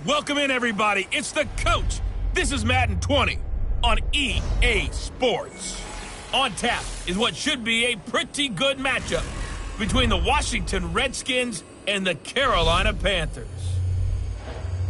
Welcome in, everybody. It's the coach. This is Madden 20 on EA Sports. On tap is what should be a pretty good matchup between the Washington Redskins and the Carolina Panthers.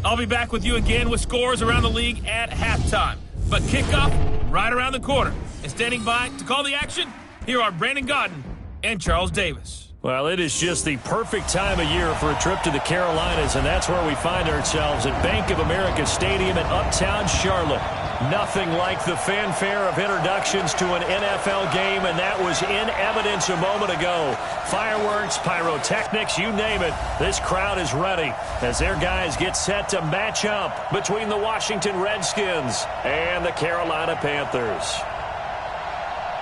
I'll be back with you again with scores around the league at halftime. But kickoff right around the corner. And standing by to call the action, here are Brandon Godden and Charles Davis. Well, it is just the perfect time of year for a trip to the Carolinas, and that's where we find ourselves at Bank of America Stadium in Uptown Charlotte. Nothing like the fanfare of introductions to an NFL game, and that was in evidence a moment ago. Fireworks, pyrotechnics, you name it. This crowd is ready as their guys get set to match up between the Washington Redskins and the Carolina Panthers.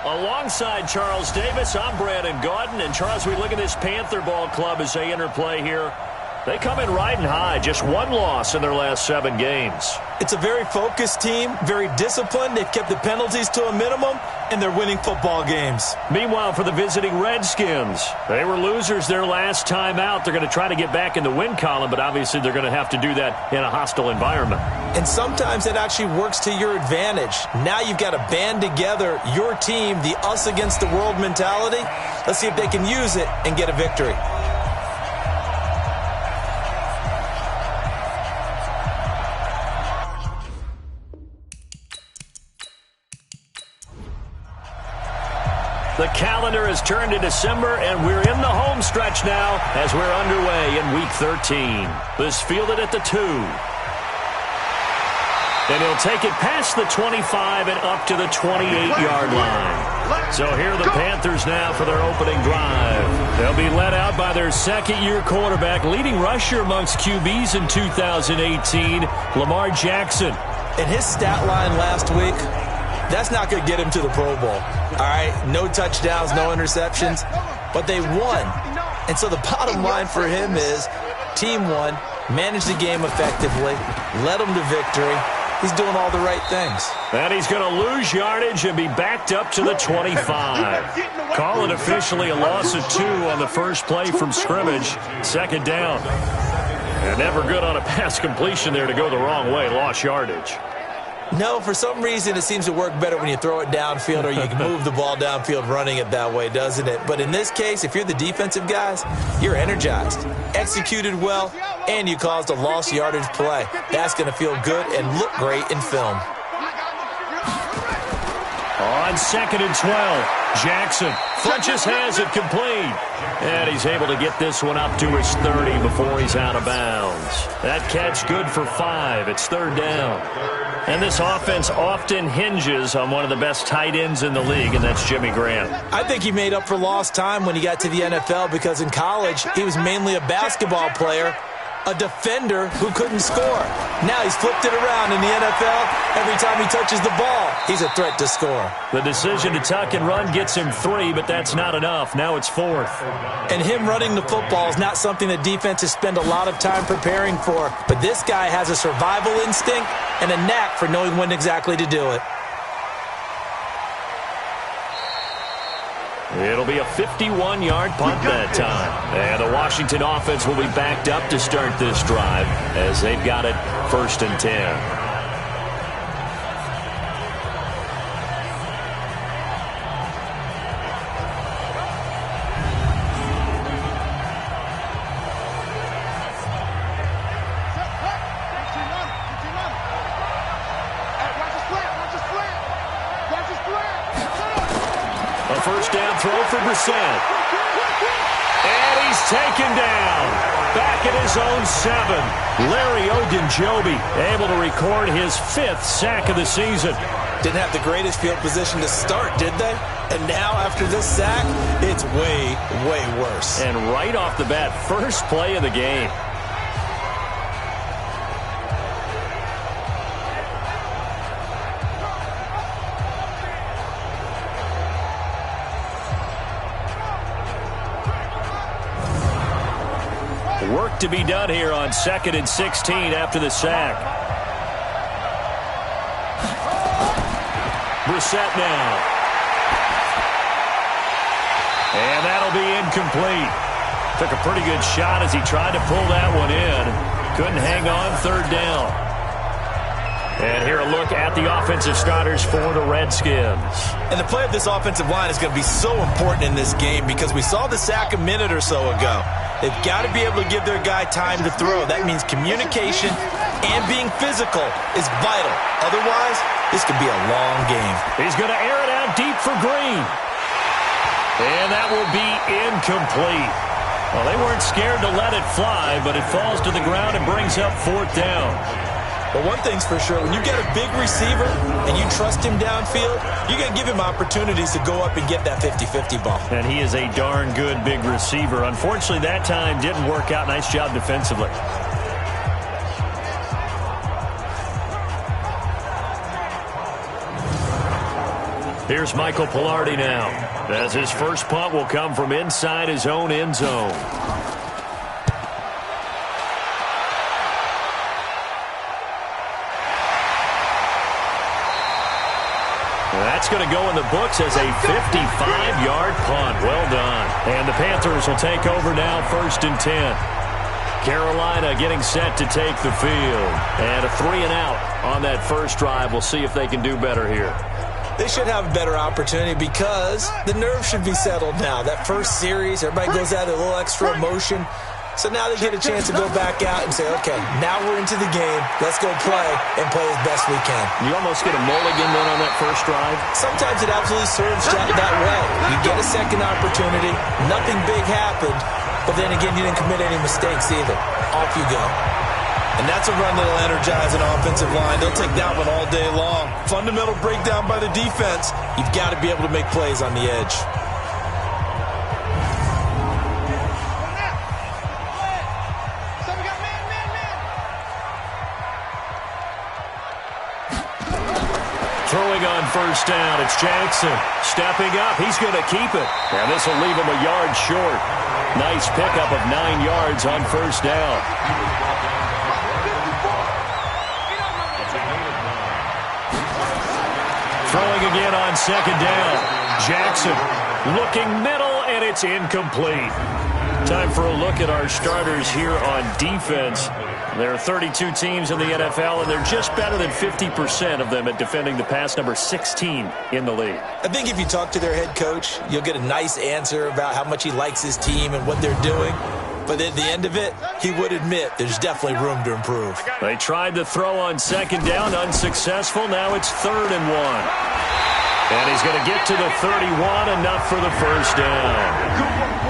Alongside Charles Davis, I'm Brandon Godden. And Charles, we look at this Panther ball club as they interplay here. They come in riding high, just one loss in their last 7 games. It's a very focused team, very disciplined. They've kept the penalties to a minimum, and they're winning football games. Meanwhile, for the visiting Redskins, they were losers their last time out. They're going to try to get back in the win column, but obviously they're going to have to do that in a hostile environment. And sometimes it actually works to your advantage. Now you've got to band together your team, the us against the world mentality. Let's see if they can use it and get a victory. The calendar has turned to December, and we're in the home stretch now as we're underway in Week 13. This fielded at the 2. And he'll take it past the 25 and up to the 28-yard line. So here are the Panthers now for their opening drive. They'll be led out by their second-year quarterback, leading rusher amongst QBs in 2018, Lamar Jackson. And his stat line last week, that's not going to get him to the Pro Bowl. All right, no touchdowns, no interceptions, but they won. And so the bottom line for him is team won, managed the game effectively, led them to victory. He's doing all the right things. And he's going to lose yardage and be backed up to the 25. Call it officially a loss of 2 on the first play from scrimmage. Second down. And never good on a pass completion there to go the wrong way. Lost yardage. No, for some reason it seems to work better when you throw it downfield or you can move the ball downfield running it that way, doesn't it? But in this case, if you're the defensive guys, you're energized, executed well, and you caused a lost yardage play. That's going to feel good and look great in film. On 2nd and 12, Jackson just has it complete. And he's able to get this one up to his 30 before he's out of bounds. That catch good for 5. It's 3rd down. And this offense often hinges on one of the best tight ends in the league, and that's Jimmy Graham. I think he made up for lost time when he got to the NFL because in college he was mainly a basketball player, a defender who couldn't score. Now he's flipped it around in the NFL. Every time he touches the ball, he's a threat to score. The decision to tuck and run gets him 3, but that's not enough. Now it's 4th. And him running the football is not something that defenses spend a lot of time preparing for. But this guy has a survival instinct and a knack for knowing when exactly to do it. It'll be a 51-yard punt that time. And the Washington offense will be backed up to start this drive as they've got it 1st and 10. A first down throw for Brissett. And he's taken down. Back at his own 7. Larry Ogunjobi able to record his 5th sack of the season. Didn't have the greatest field position to start, did they? And now after this sack, it's way, way worse. And right off the bat, first play of the game. Work to be done here on 2nd and 16 after the sack. Brissett now. And that'll be incomplete. Took a pretty good shot as he tried to pull that one in. Couldn't hang on third down. And here a look at the offensive starters for the Redskins. And the play of this offensive line is going to be so important in this game because we saw the sack a minute or so ago. They've got to be able to give their guy time to throw. That means communication and being physical is vital. Otherwise, this could be a long game. He's going to air it out deep for Green. And that will be incomplete. Well, they weren't scared to let it fly, but it falls to the ground and brings up fourth down. But one thing's for sure, when you get a big receiver and you trust him downfield, you're going to give him opportunities to go up and get that 50-50 ball. And he is a darn good big receiver. Unfortunately, that time didn't work out. Nice job defensively. Here's Michael Pilardi now, as his first punt will come from inside his own end zone. That's going to go in the books as a 55-yard punt. Well done. And the Panthers will take over now, 1st and 10. Carolina getting set to take the field. And a 3-and-out on that first drive. We'll see if they can do better here. They should have a better opportunity because the nerves should be settled now. That first series, everybody goes out with a little extra emotion. So now they get a chance to go back out and say, okay, now we're into the game. Let's go play and play as best we can. You almost get a mulligan then on that first drive? Sometimes it absolutely serves that way. You get a second opportunity. Nothing big happened. But then again, you didn't commit any mistakes either. Off you go. And that's a run that'll energize an offensive line. They'll take that one all day long. Fundamental breakdown by the defense. You've got to be able to make plays on the edge. Throwing on first down, it's Jackson. Stepping up, he's going to keep it. And this will leave him a yard short. Nice pickup of 9 yards on first down. Throwing again on second down. Jackson looking middle, and it's incomplete. Time for a look at our starters here on defense. There are 32 teams in the NFL, and they're just better than 50% of them at defending the pass, number 16 in the league. I think if you talk to their head coach, you'll get a nice answer about how much he likes his team and what they're doing. But at the end of it, he would admit there's definitely room to improve. They tried to throw on second down, unsuccessful. Now it's 3rd and 1. And he's going to get to the 31, enough for the first down.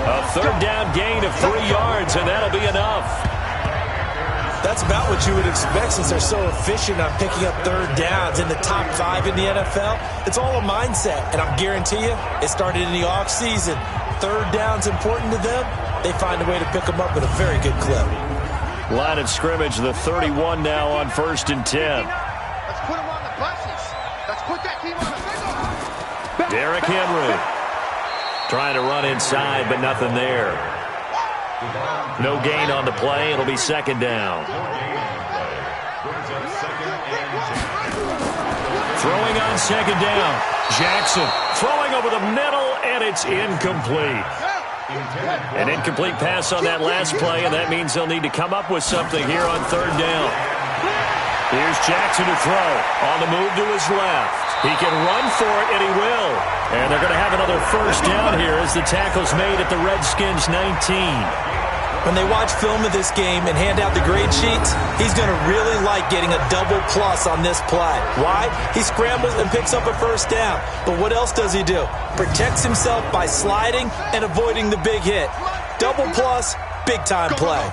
A third down gain of 3 yards, and that'll be enough. That's about what you would expect since they're so efficient on picking up third downs in the top 5 in the NFL. It's all a mindset, and I guarantee you it started in the offseason. Third down's important to them. They find a way to pick them up at a very good clip. Line of scrimmage, the 31 now on 1st and 10. Let's put them on the buses. Let's put that team on the field. Derrick Henry trying to run inside, but nothing there. No gain on the play. It'll be second down. Throwing on second down. Jackson throwing over the middle, and it's incomplete. An incomplete pass on that last play, and that means they'll need to come up with something here on third down. Here's Jackson to throw. On the move to his left. He can run for it, and he will. And they're going to have another first down here as the tackle's made at the Redskins 19. When they watch film of this game and hand out the grade sheets, he's going to really like getting a double plus on this play. Why? He scrambles and picks up a first down. But what else does he do? Protects himself by sliding and avoiding the big hit. Double plus, big-time play.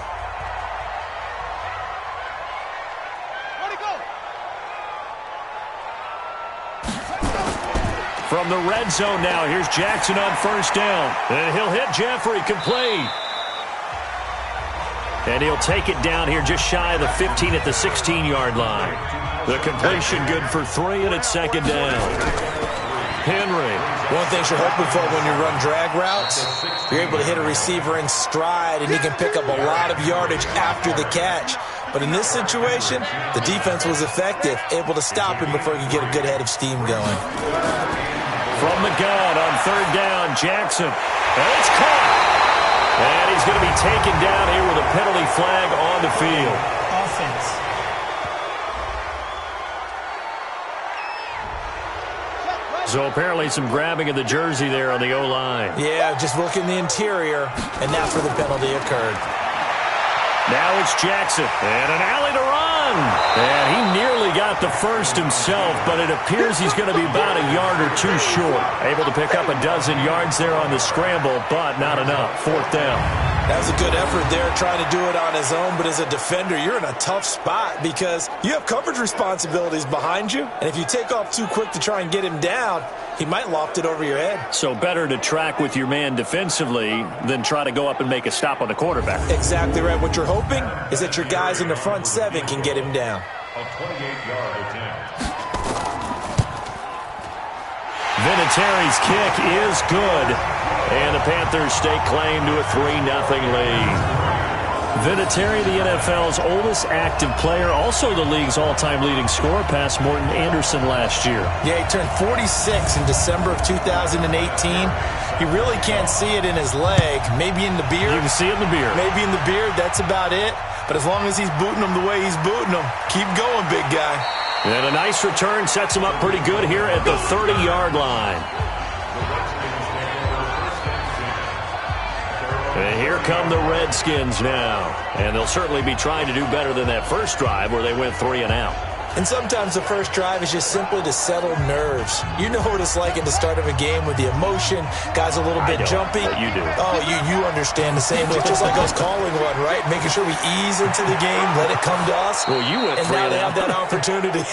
From the red zone now, here's Jackson on first down. And he'll hit Jeffrey, complete. And he'll take it down here just shy of the 15 at the 16-yard line. The completion good for 3, and it's second down. Henry. One thing you're hoping for when you run drag routes, you're able to hit a receiver in stride, and he can pick up a lot of yardage after the catch. But in this situation, the defense was effective, able to stop him before he could get a good head of steam going. From the gun on third down, Jackson. And it's caught. And he's going to be taken down here with a penalty flag on the field. So apparently some grabbing of the jersey there on the O-line. Yeah, just look in the interior, and that's where the penalty occurred. Now it's Jackson, and an alley to run. And he nearly got the first himself, but it appears he's going to be about a yard or two short. Able to pick up a dozen yards there on the scramble, but not enough. Fourth down. That was a good effort there, trying to do it on his own, but as a defender, you're in a tough spot because you have coverage responsibilities behind you, and if you take off too quick to try and get him down, he might loft it over your head. So better to track with your man defensively than try to go up and make a stop on the quarterback. Exactly right. What you're hoping is that your guys in the front seven can get him down. A 28-yard attempt. Vinatieri's kick is good, and the Panthers stake claim to a 3-0 lead. Vinatieri, the NFL's oldest active player, also the league's all-time leading scorer, past Morton Anderson last year. Yeah, he turned 46 in December of 2018. He really can't see it in his leg, maybe in the beard. You can see it in the beard. Maybe in the beard, that's about it. But as long as he's booting him the way he's booting him, keep going, big guy. And a nice return sets him up pretty good here at the 30-yard line. And here come the Redskins now. And they'll certainly be trying to do better than that first drive where they went 3 and out. And sometimes the first drive is just simply to settle nerves. You know what it's like at the start of a game with the emotion. Guys a little bit jumpy. You do. Oh, you understand the same way. It's just like us calling one, right? Making sure we ease into the game, let it come to us. Well, you went 3 and out. And now they have that opportunity.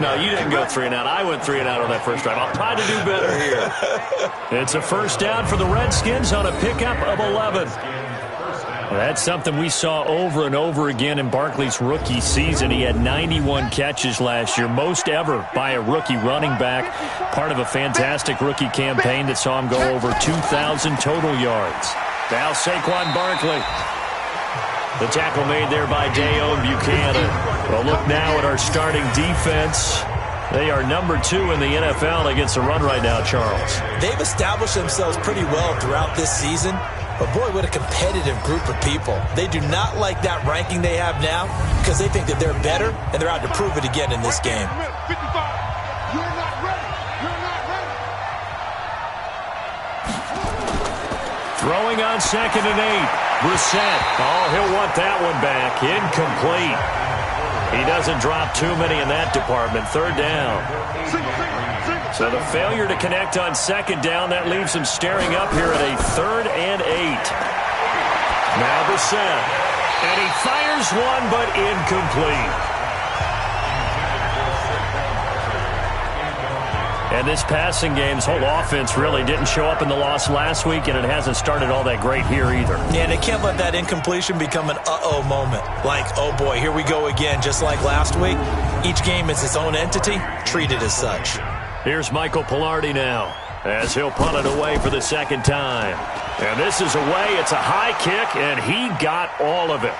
No, you didn't go 3 and out. I went 3 and out on that first drive. I'll try to do better here. It's a first down for the Redskins on a pickup of 11. That's something we saw over and over again in Barkley's rookie season. He had 91 catches last year, most ever by a rookie running back, part of a fantastic rookie campaign that saw him go over 2,000 total yards. Now Saquon Barkley. The tackle made there by Dayon Buchanan. Well, look now at our starting defense. They are number 2 in the NFL against the run right now, Charles. They've established themselves pretty well throughout this season. But, boy, what a competitive group of people. They do not like that ranking they have now because they think that they're better, and they're out to prove it again in this game. 55. You're not ready. You're not ready. Throwing on 2nd and 8. Brissett. Oh, he'll want that one back. Incomplete. He doesn't drop too many in that department. 3rd down. So the failure to connect on 2nd down, that leaves him staring up here at a 3rd and 8. Now Brissett. And he fires one, but incomplete. And this passing game's whole offense really didn't show up in the loss last week, and it hasn't started all that great here either. Yeah, they can't let that incompletion become an uh-oh moment. Like, oh boy, here we go again, just like last week. Each game is its own entity, treat it as such. Here's Michael Pilardi now, as he'll punt it away for the 2nd time. And this is away. It's a high kick, and he got all of it.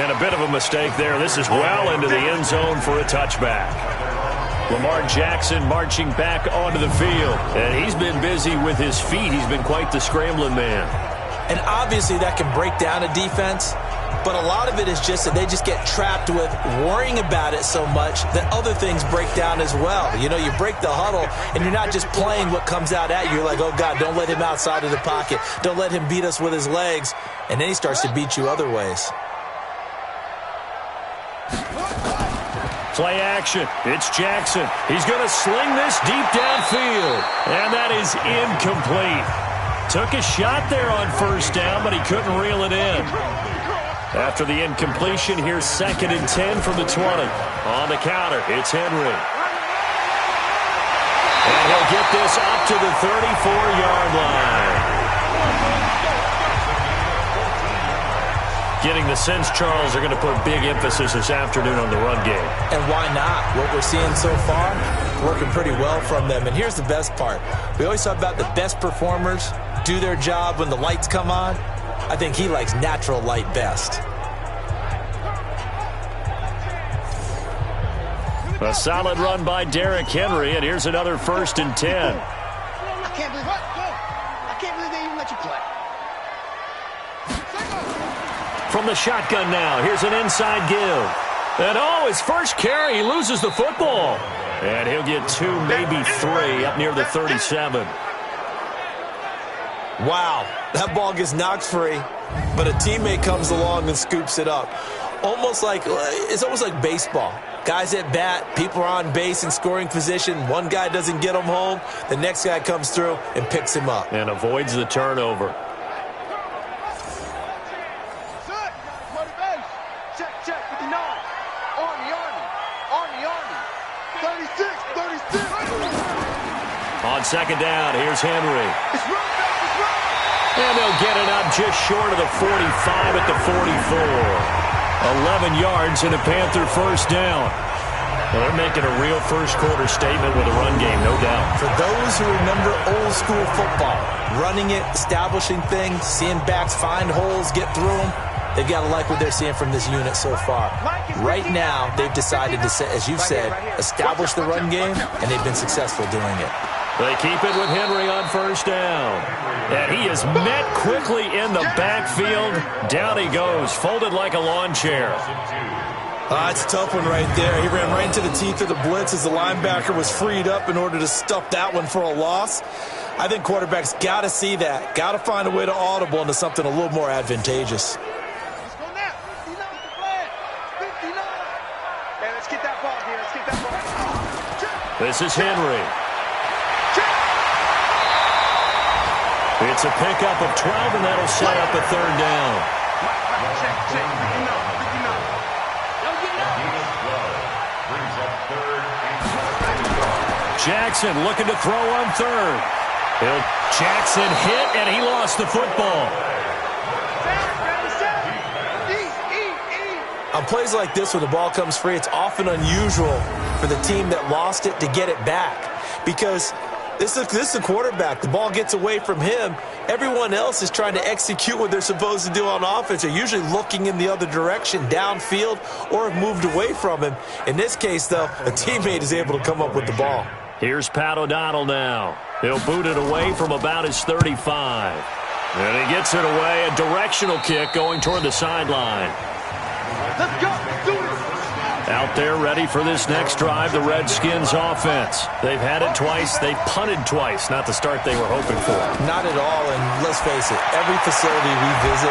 And a bit of a mistake there. This is well into the end zone for a touchback. Lamar Jackson marching back onto the field. And he's been busy with his feet. He's been quite the scrambling man. And obviously that can break down a defense. But a lot of it is just that they just get trapped with worrying about it so much that other things break down as well. You know, you break the huddle, and you're not just playing what comes out at you. You're like, oh, God, don't let him outside of the pocket. Don't let him beat us with his legs. And then he starts to beat you other ways. Play action. It's Jackson. He's going to sling this deep downfield. And that is incomplete. Took a shot there on 1st down, but he couldn't reel it in. After the incompletion, here's 2nd and 10 from the 20. On the counter, it's Henry. And he'll get this up to the 34-yard line. Getting the sense, Charles, they're going to put big emphasis this afternoon on the run game. And why not? What we're seeing so far, working pretty well from them. And here's the best part. We always talk about the best performers do their job when the lights come on. I think he likes natural light best. A solid run by Derrick Henry, and here's another 1st and 10. I can't believe they even let you play. From the shotgun now, here's an inside give. And oh, his first carry, he loses the football. And he'll get 2, maybe 3, up near the 37. Wow, that ball gets knocked free, but a teammate comes along and scoops it up. It's almost like baseball. Guys at bat, people are on base in scoring position. One guy doesn't get him home. The next guy comes through and picks him up. And avoids the turnover. Check, 59. Army. 36. On second down, here's Henry. It's run. And they'll get it up just short of the 45 at the 44. 11 yards and a Panther first down. Well, they're making a real first-quarter statement with a run game, no doubt. For those who remember old-school football, running it, establishing things, seeing backs find holes, get through them, they've got to like what they're seeing from this unit so far. Right now, they've decided to, as you've said, establish the run game, and they've been successful doing it. They keep it with Henry on first down. And he is met quickly in the backfield. Down he goes, folded like a lawn chair. It's a tough one right there. He ran right into the teeth of the blitz as the linebacker was freed up in order to stuff that one for a loss. I think quarterbacks got to see that. Got to find a way to audible into something a little more advantageous. Let's go now. 59. Hey, let's get that ball here. This is Henry. It's a pickup of 12, and that'll set up a third down. Jackson looking to throw on third. Jackson hit, and he lost the football. On plays like this, when the ball comes free, it's often unusual for the team that lost it to get it back. Because this is a quarterback. The ball gets away from him. Everyone else is trying to execute what they're supposed to do on offense. They're usually looking in the other direction, downfield, or have moved away from him. In this case, though, a teammate is able to come up with the ball. Here's Pat O'Donnell now. He'll boot it away from about his 35. And he gets it away. A directional kick going toward the sideline. Let's go. Do it. Out there ready for this next drive, the Redskins offense. They've had it twice. They've punted twice. Not the start they were hoping for. Not at all, and let's face it, every facility we visit,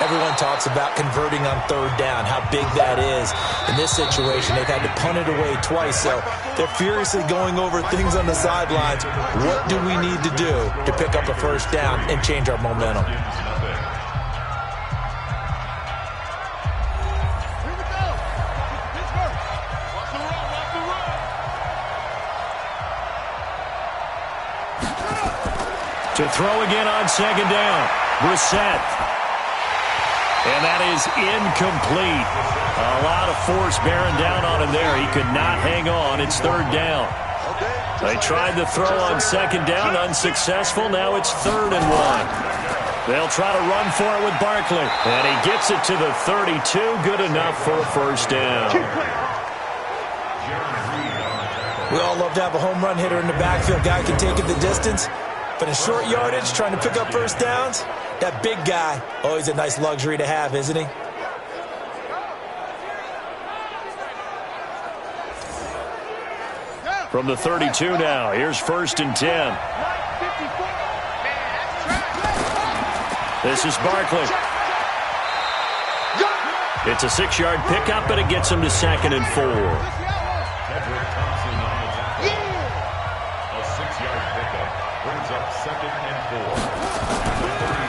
everyone talks about converting on third down, how big that is. In this situation, they've had to punt it away twice, so they're furiously going over things on the sidelines. What do we need to do to pick up a first down and change our momentum? To throw again on second down. Brissett. And that is incomplete. A lot of force bearing down on him there. He could not hang on. It's third down. They tried to throw on second down. Unsuccessful. Now it's 3rd and 1. They'll try to run for it with Barkley. And he gets it to the 32. Good enough for a first down. We all love to have a home run hitter in the backfield. Guy can take it the distance. But in short yardage, trying to pick up first downs, that big guy, always a nice luxury to have, isn't he? From the 32 now, here's 1st and 10. This is Barkley. It's a 6-yard pickup, and it gets him to 2nd and 4.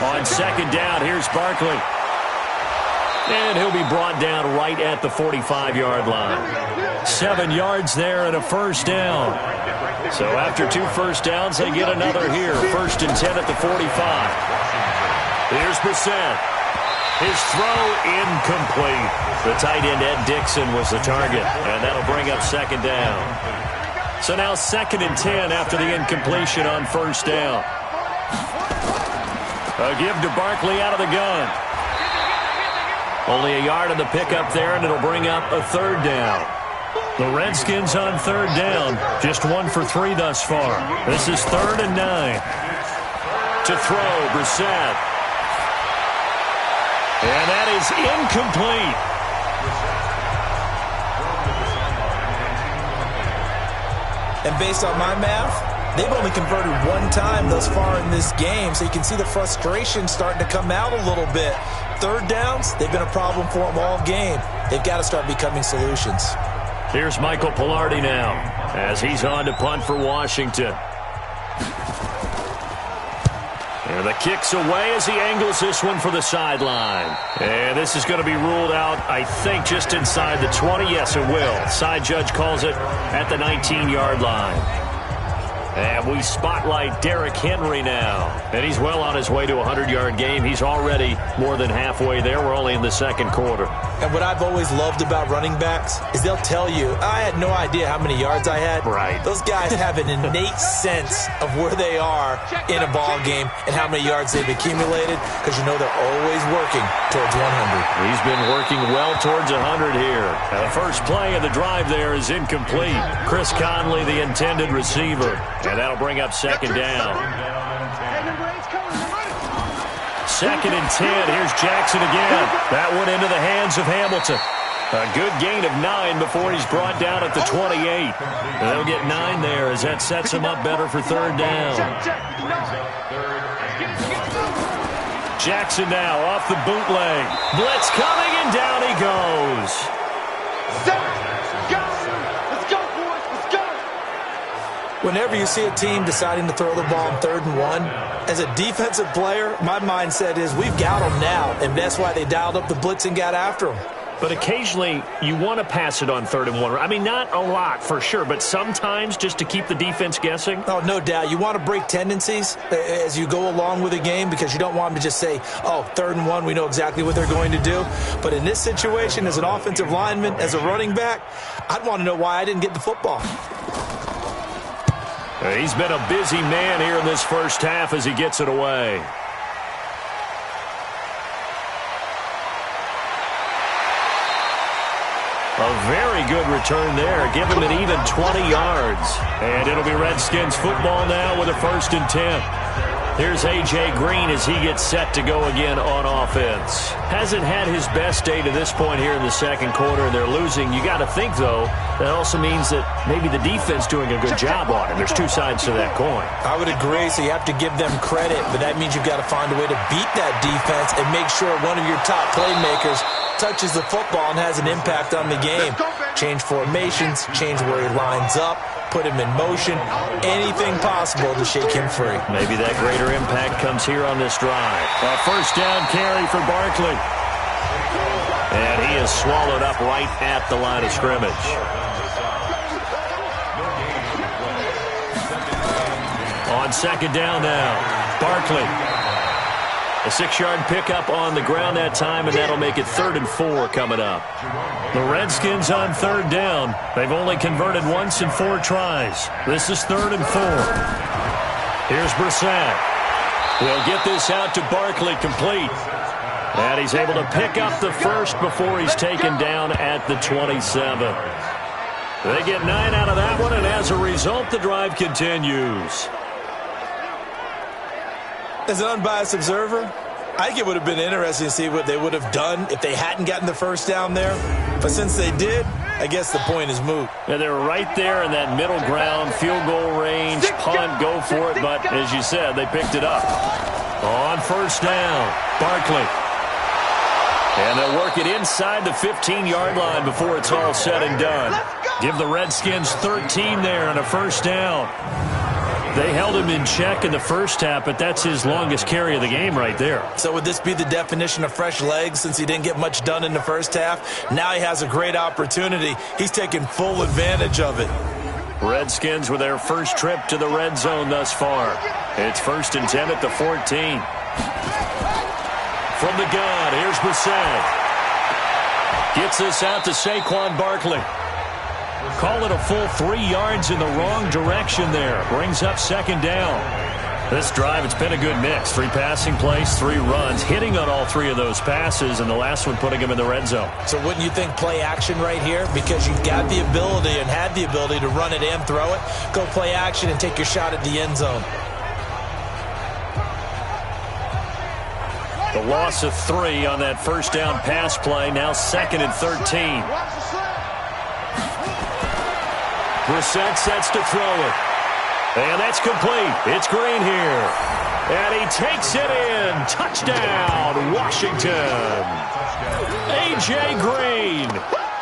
On second down, here's Barkley. And he'll be brought down right at the 45-yard line. 7 yards there and a first down. So after 2 first downs, they get another here. 1st and 10 at the 45. Here's Brissett. His throw incomplete. The tight end, Ed Dixon, was the target. And that'll bring up 2nd down. So now 2nd and 10 after the incompletion on first down. A give to Barkley out of the gun. Only a yard on the pickup there, and it'll bring up a 3rd down. The Redskins on 3rd down. Just 1 for 3 thus far. This is 3rd and 9. To throw, Brissett. And that is incomplete. And based on my math, they've only converted one time thus far in this game, so you can see the frustration starting to come out a little bit. Third downs, they've been a problem for them all game. They've got to start becoming solutions. Here's Michael Pilardi now as he's on to punt for Washington. And the kick's away as he angles this one for the sideline. And this is going to be ruled out, I think, just inside the 20. Yes, it will. Side judge calls it at the 19-yard line. And we spotlight Derrick Henry now. And he's well on his way to a 100-yard game. He's already more than halfway there. We're only in the second quarter. And what I've always loved about running backs is they'll tell you, I had no idea how many yards I had. Right. Those guys have an innate sense of where they are in a ball game and how many yards they've accumulated, because you know they're always working towards 100. He's been working well towards 100 here. And the first play of the drive there is incomplete. Chris Conley, the intended receiver. And that'll bring up second down. Second and 10. Here's Jackson again. That one into the hands of Hamilton. A good gain of 9 before he's brought down at the 28. They'll get 9 there as that sets him up better for third down. Jackson now off the bootleg. Blitz coming, and down he goes. Whenever you see a team deciding to throw the ball on 3rd and 1, as a defensive player, my mindset is we've got them now, and that's why they dialed up the blitz and got after them. But occasionally, you want to pass it on 3rd and 1. I mean, not a lot for sure, but sometimes just to keep the defense guessing. Oh, no doubt. You want to break tendencies as you go along with a game, because you don't want them to just say, oh, 3rd and 1, we know exactly what they're going to do. But in this situation, as an offensive lineman, as a running back, I'd want to know why I didn't get the football. He's been a busy man here in this first half as he gets it away. A very good return there. Give him an even 20 yards. And it'll be Redskins football now with a 1st and 10. Here's A.J. Green as he gets set to go again on offense. Hasn't had his best day to this point here in the second quarter, and they're losing. You got to think, though, that also means that maybe the defense doing a good job on it. There's two sides to that coin. I would agree, so you have to give them credit, but that means you've got to find a way to beat that defense and make sure one of your top playmakers touches the football and has an impact on the game. Change formations, change where he lines up, put him in motion, anything possible to shake him free. Maybe that greater impact comes here on this drive. A first down carry for Barkley. And he is swallowed up right at the line of scrimmage. On second down now, Barkley. A 6-yard pickup on the ground that time, and that'll make it 3rd and 4 coming up. The Redskins on 3rd down. They've only converted once in 4 tries. This is 3rd and 4. Here's Brissett. He'll get this out to Barkley, complete. And he's able to pick up the first before he's taken down at the 27. They get 9 out of that one, and as a result, the drive continues. As an unbiased observer, I think it would have been interesting to see what they would have done if they hadn't gotten the first down there. But since they did, I guess the point is moot. And they're right there in that middle ground, field goal range, punt, go for it. But as you said, they picked it up. On first down, Barkley. And they'll work it inside the 15-yard line before it's all said and done. Give the Redskins 13 there and a first down. They held him in check in the first half, but that's his longest carry of the game right there. So would this be the definition of fresh legs since he didn't get much done in the first half? Now he has a great opportunity. He's taking full advantage of it. Redskins with their first trip to the red zone thus far. It's 1st and 10 at the 14. From the gun, here's Brissett. Gets this out to Saquon Barkley. Call it a full 3 yards in the wrong direction there. Brings up second down. This drive, it's been a good mix. 3 passing plays, 3 runs, hitting on all 3 of those passes, and the last one putting him in the red zone. So wouldn't you think play action right here? Because you've got the ability and had the ability to run it and throw it. Go play action and take your shot at the end zone. The loss of 3 on that first down pass play. Now 2nd and 13. Brissett sets to throw it. And that's complete. It's Green here. And he takes it in. Touchdown, Washington. A.J. Green.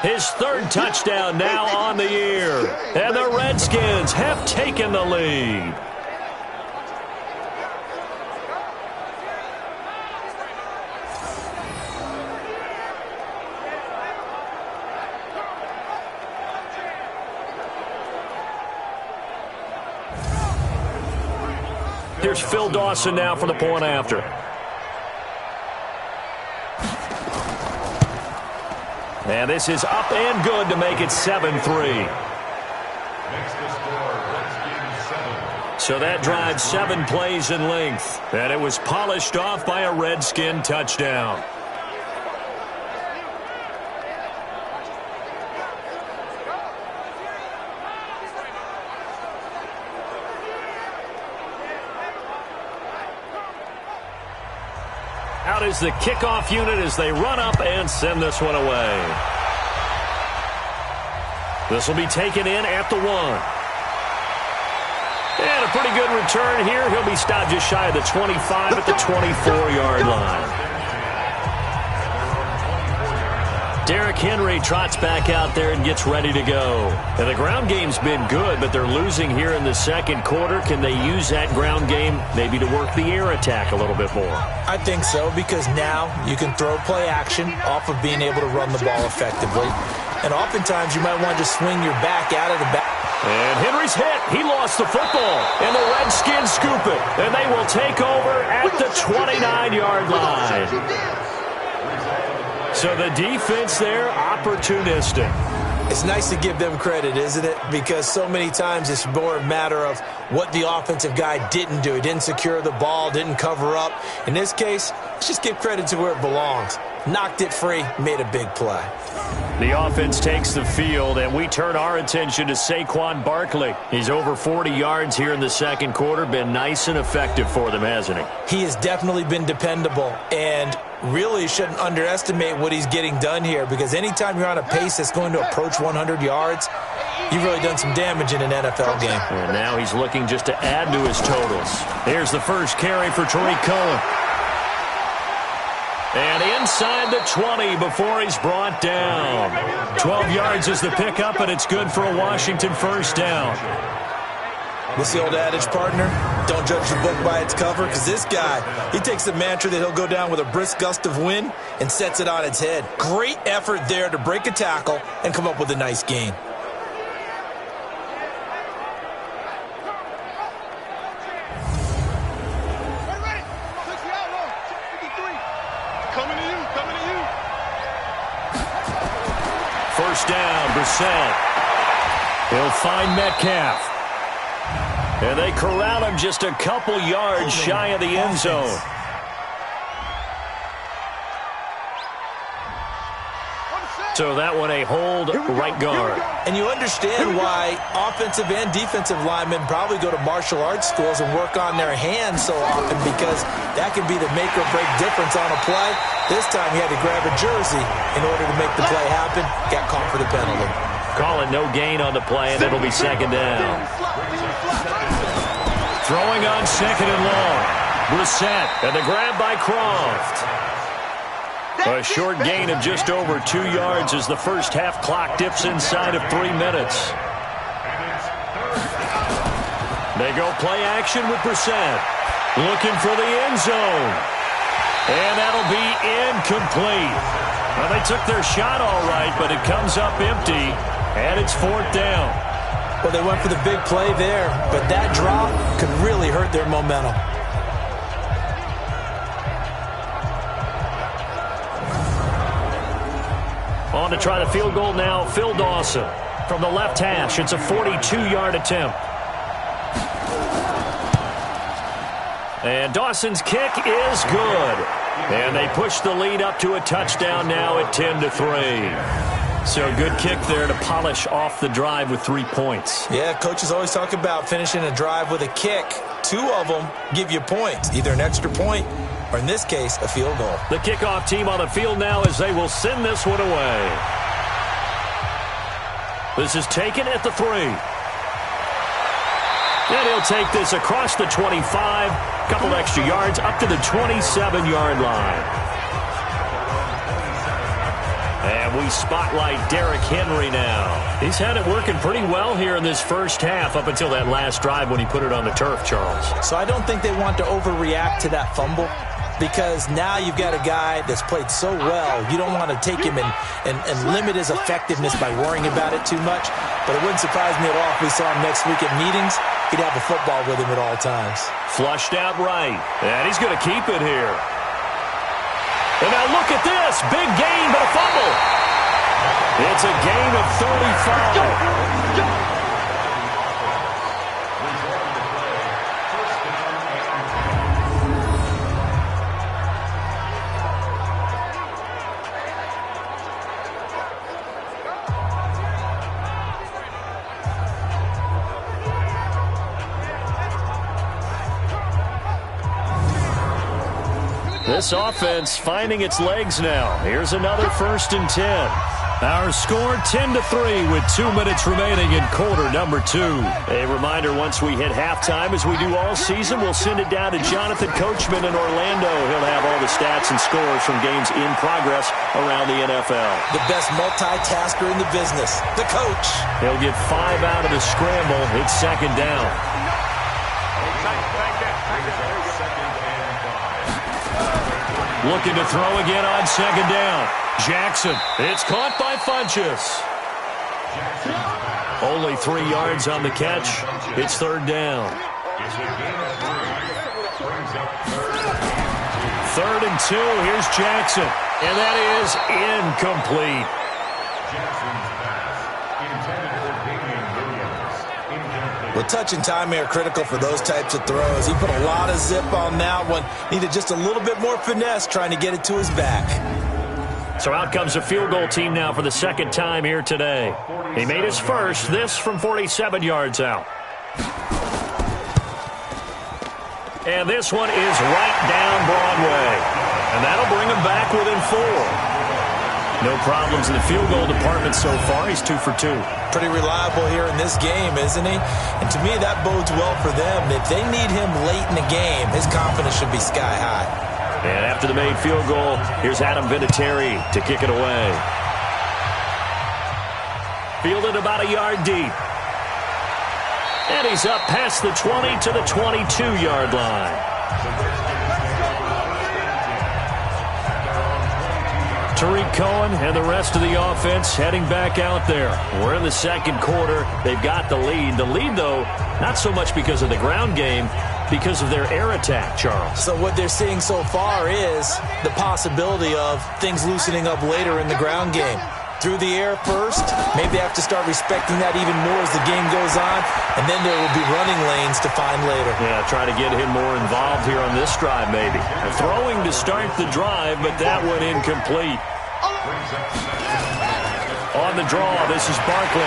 His third touchdown now on the year. And the Redskins have taken the lead. Here's Phil Dawson now for the point after. And this is up and good to make it 7-3. So that drives 7 plays in length. And it was polished off by a Redskin touchdown. Out is the kickoff unit as they run up and send this one away. This will be taken in at the 1. And a pretty good return here. He'll be stopped just shy of the 25 at the 24-yard line. Derrick Henry trots back out there and gets ready to go. And the ground game's been good, but they're losing here in the second quarter. Can they use that ground game maybe to work the air attack a little bit more? I think so, because now you can throw play action off of being able to run the ball effectively. And oftentimes you might want to just swing your back out of the back. And Henry's hit. He lost the football. And the Redskins scoop it. And they will take over at the 29-yard line. So the defense there, opportunistic. It's nice to give them credit, isn't it? Because so many times it's more a matter of what the offensive guy didn't do. He didn't secure the ball, didn't cover up. In this case, let's just give credit to where it belongs. Knocked it free, made a big play. The offense takes the field, and we turn our attention to Saquon Barkley. He's over 40 yards here in the second quarter. Been nice and effective for them, hasn't he? He has definitely been dependable, and really shouldn't underestimate what he's getting done here, because anytime you're on a pace that's going to approach 100 yards, you've really done some damage in an NFL game. And now he's looking just to add to his totals. Here's the first carry for Tariq Cohen. And inside the 20 before he's brought down. 12 yards is the pickup, and it's good for a Washington first down. What's the old adage, partner? Don't judge the book by its cover, because this guy, he takes the mantra that he'll go down with a brisk gust of wind and sets it on its head. Great effort there to break a tackle and come up with a nice gain. First down, Brissett. He'll find Metcalf. And they corral him just a couple yards shy of the end zone. So that one a hold right guard. And you understand why offensive and defensive linemen probably go to martial arts schools and work on their hands so often, because that can be the make or break difference on a play. This time he had to grab a jersey in order to make the play happen. Got caught for the penalty. Call it no gain on the play, and it'll be second down. Throwing on second and long. Brissett, and the grab by Croft. A short gain of just over 2 yards as the first half clock dips inside of 3 minutes. They go play action with Brissett. Looking for the end zone. And that'll be incomplete. Well, they took their shot all right, but it comes up empty, and it's fourth down. Well, they went for the big play there, but that drop could really hurt their momentum. On to try the field goal now, Phil Dawson. From the left hash, it's a 42-yard attempt. And Dawson's kick is good. And they push the lead up to a touchdown now at 10-3. So good kick there to polish off the drive with 3 points. Yeah, coaches always talk about finishing a drive with a kick. 2 of them give you points, either an extra point or, in this case, a field goal. The kickoff team on the field now as they will send this one away. This is taken at the 3. And he'll take this across the 25, couple extra yards up to the 27-yard line. And we spotlight Derrick Henry now. He's had it working pretty well here in this first half up until that last drive when he put it on the turf, Charles. So I don't think they want to overreact to that fumble, because now you've got a guy that's played so well. You don't want to take him and limit his effectiveness by worrying about it too much. But it wouldn't surprise me at all if we saw him next week at meetings. He'd have a football with him at all times. Flushed out right. And he's going to keep it here. And now look at this. Big gain, but a fumble. It's a gain of 35. This offense finding its legs now. Here's another 1st and 10. Our score 10-3 with 2 minutes remaining in quarter number 2. A reminder, once we hit halftime, as we do all season, we'll send it down to Jonathan Coachman in Orlando. He'll have all the stats and scores from games in progress around the NFL. The best multitasker in the business, the coach. He'll get 5 out of the scramble. It's 2nd down. Looking to throw again on 2nd down. Jackson. It's caught by Funchess. Only 3 yards on the catch. It's 3rd down. 3rd and 2. Here's Jackson. And that is incomplete. Well, touch and time are critical for those types of throws. He put a lot of zip on that one. Needed just a little bit more finesse trying to get it to his back. So out comes a field goal team now for the 2nd time here today. He made his first, this from 47 yards out. And this one is right down Broadway. And that'll bring him back within 4. No problems in the field goal department so far. He's 2 for 2. Pretty reliable here in this game, isn't he? And to me, that bodes well for them. If they need him late in the game, his confidence should be sky high. And after the made field goal, here's Adam Vinatieri to kick it away. Fielded about a yard deep. And he's up past the 20 to the 22-yard line. Tariq Cohen and the rest of the offense heading back out there. We're in the 2nd quarter. They've got the lead. The lead, though, not so much because of the ground game, because of their air attack, Charles. So what they're seeing so far is the possibility of things loosening up later in the ground game. Through the air first, maybe they have to start respecting that even more as the game goes on, and then there will be running lanes to find later. Yeah, try to get him more involved here on this drive, maybe. Throwing to start the drive, but that one incomplete. On the draw, this is Barkley.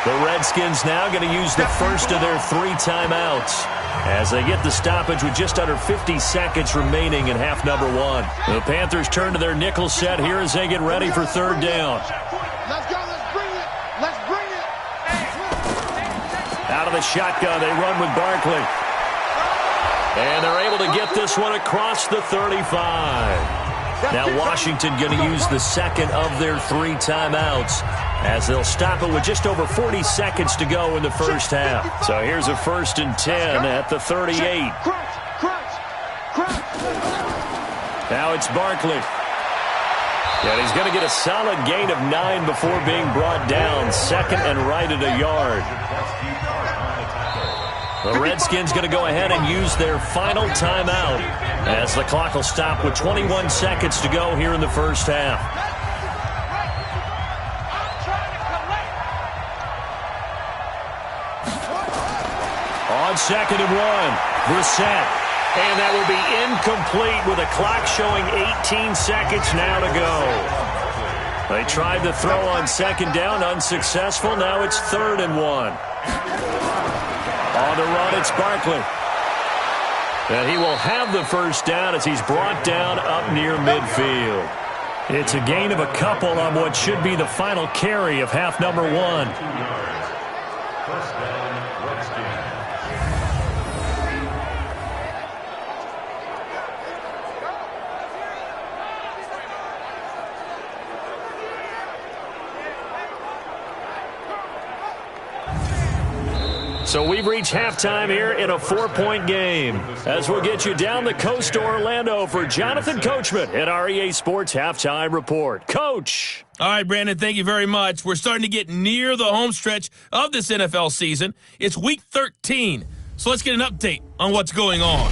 The Redskins now going to use the first of their 3 timeouts as they get the stoppage with just under 50 seconds remaining in half number 1. The Panthers turn to their nickel set here as they get ready for 3rd down. Let's go. Let's bring it. Let's bring it. Out of the shotgun, they run with Barkley. And they're able to get this one across the 35. Now Washington going to use the 2nd of their 3 timeouts as they'll stop it with just over 40 seconds to go in the first half. So here's a 1st and 10 at the 38. Now it's Barkley. And he's going to get a solid gain of 9 before being brought down. 2nd and right at a yard. The Redskins going to go ahead and use their final timeout as the clock will stop with 21 seconds to go here in the first half. On 2nd and 1, Brissett. And that will be incomplete with a clock showing 18 seconds now to go. They tried to throw on 2nd down, unsuccessful. Now it's 3rd and 1. On the run, it's Barkley. And he will have the first down as he's brought down up near midfield. It's a gain of a couple on what should be the final carry of half number 1. 2 yards. First down, Redskins. So we've reached halftime here in a 4-point game. As we'll get you down the coast to Orlando for Jonathan Coachman at our EA Sports Halftime Report. Coach. All right, Brandon, thank you very much. We're starting to get near the home stretch of this NFL season. It's Week 13, so let's get an update on what's going on.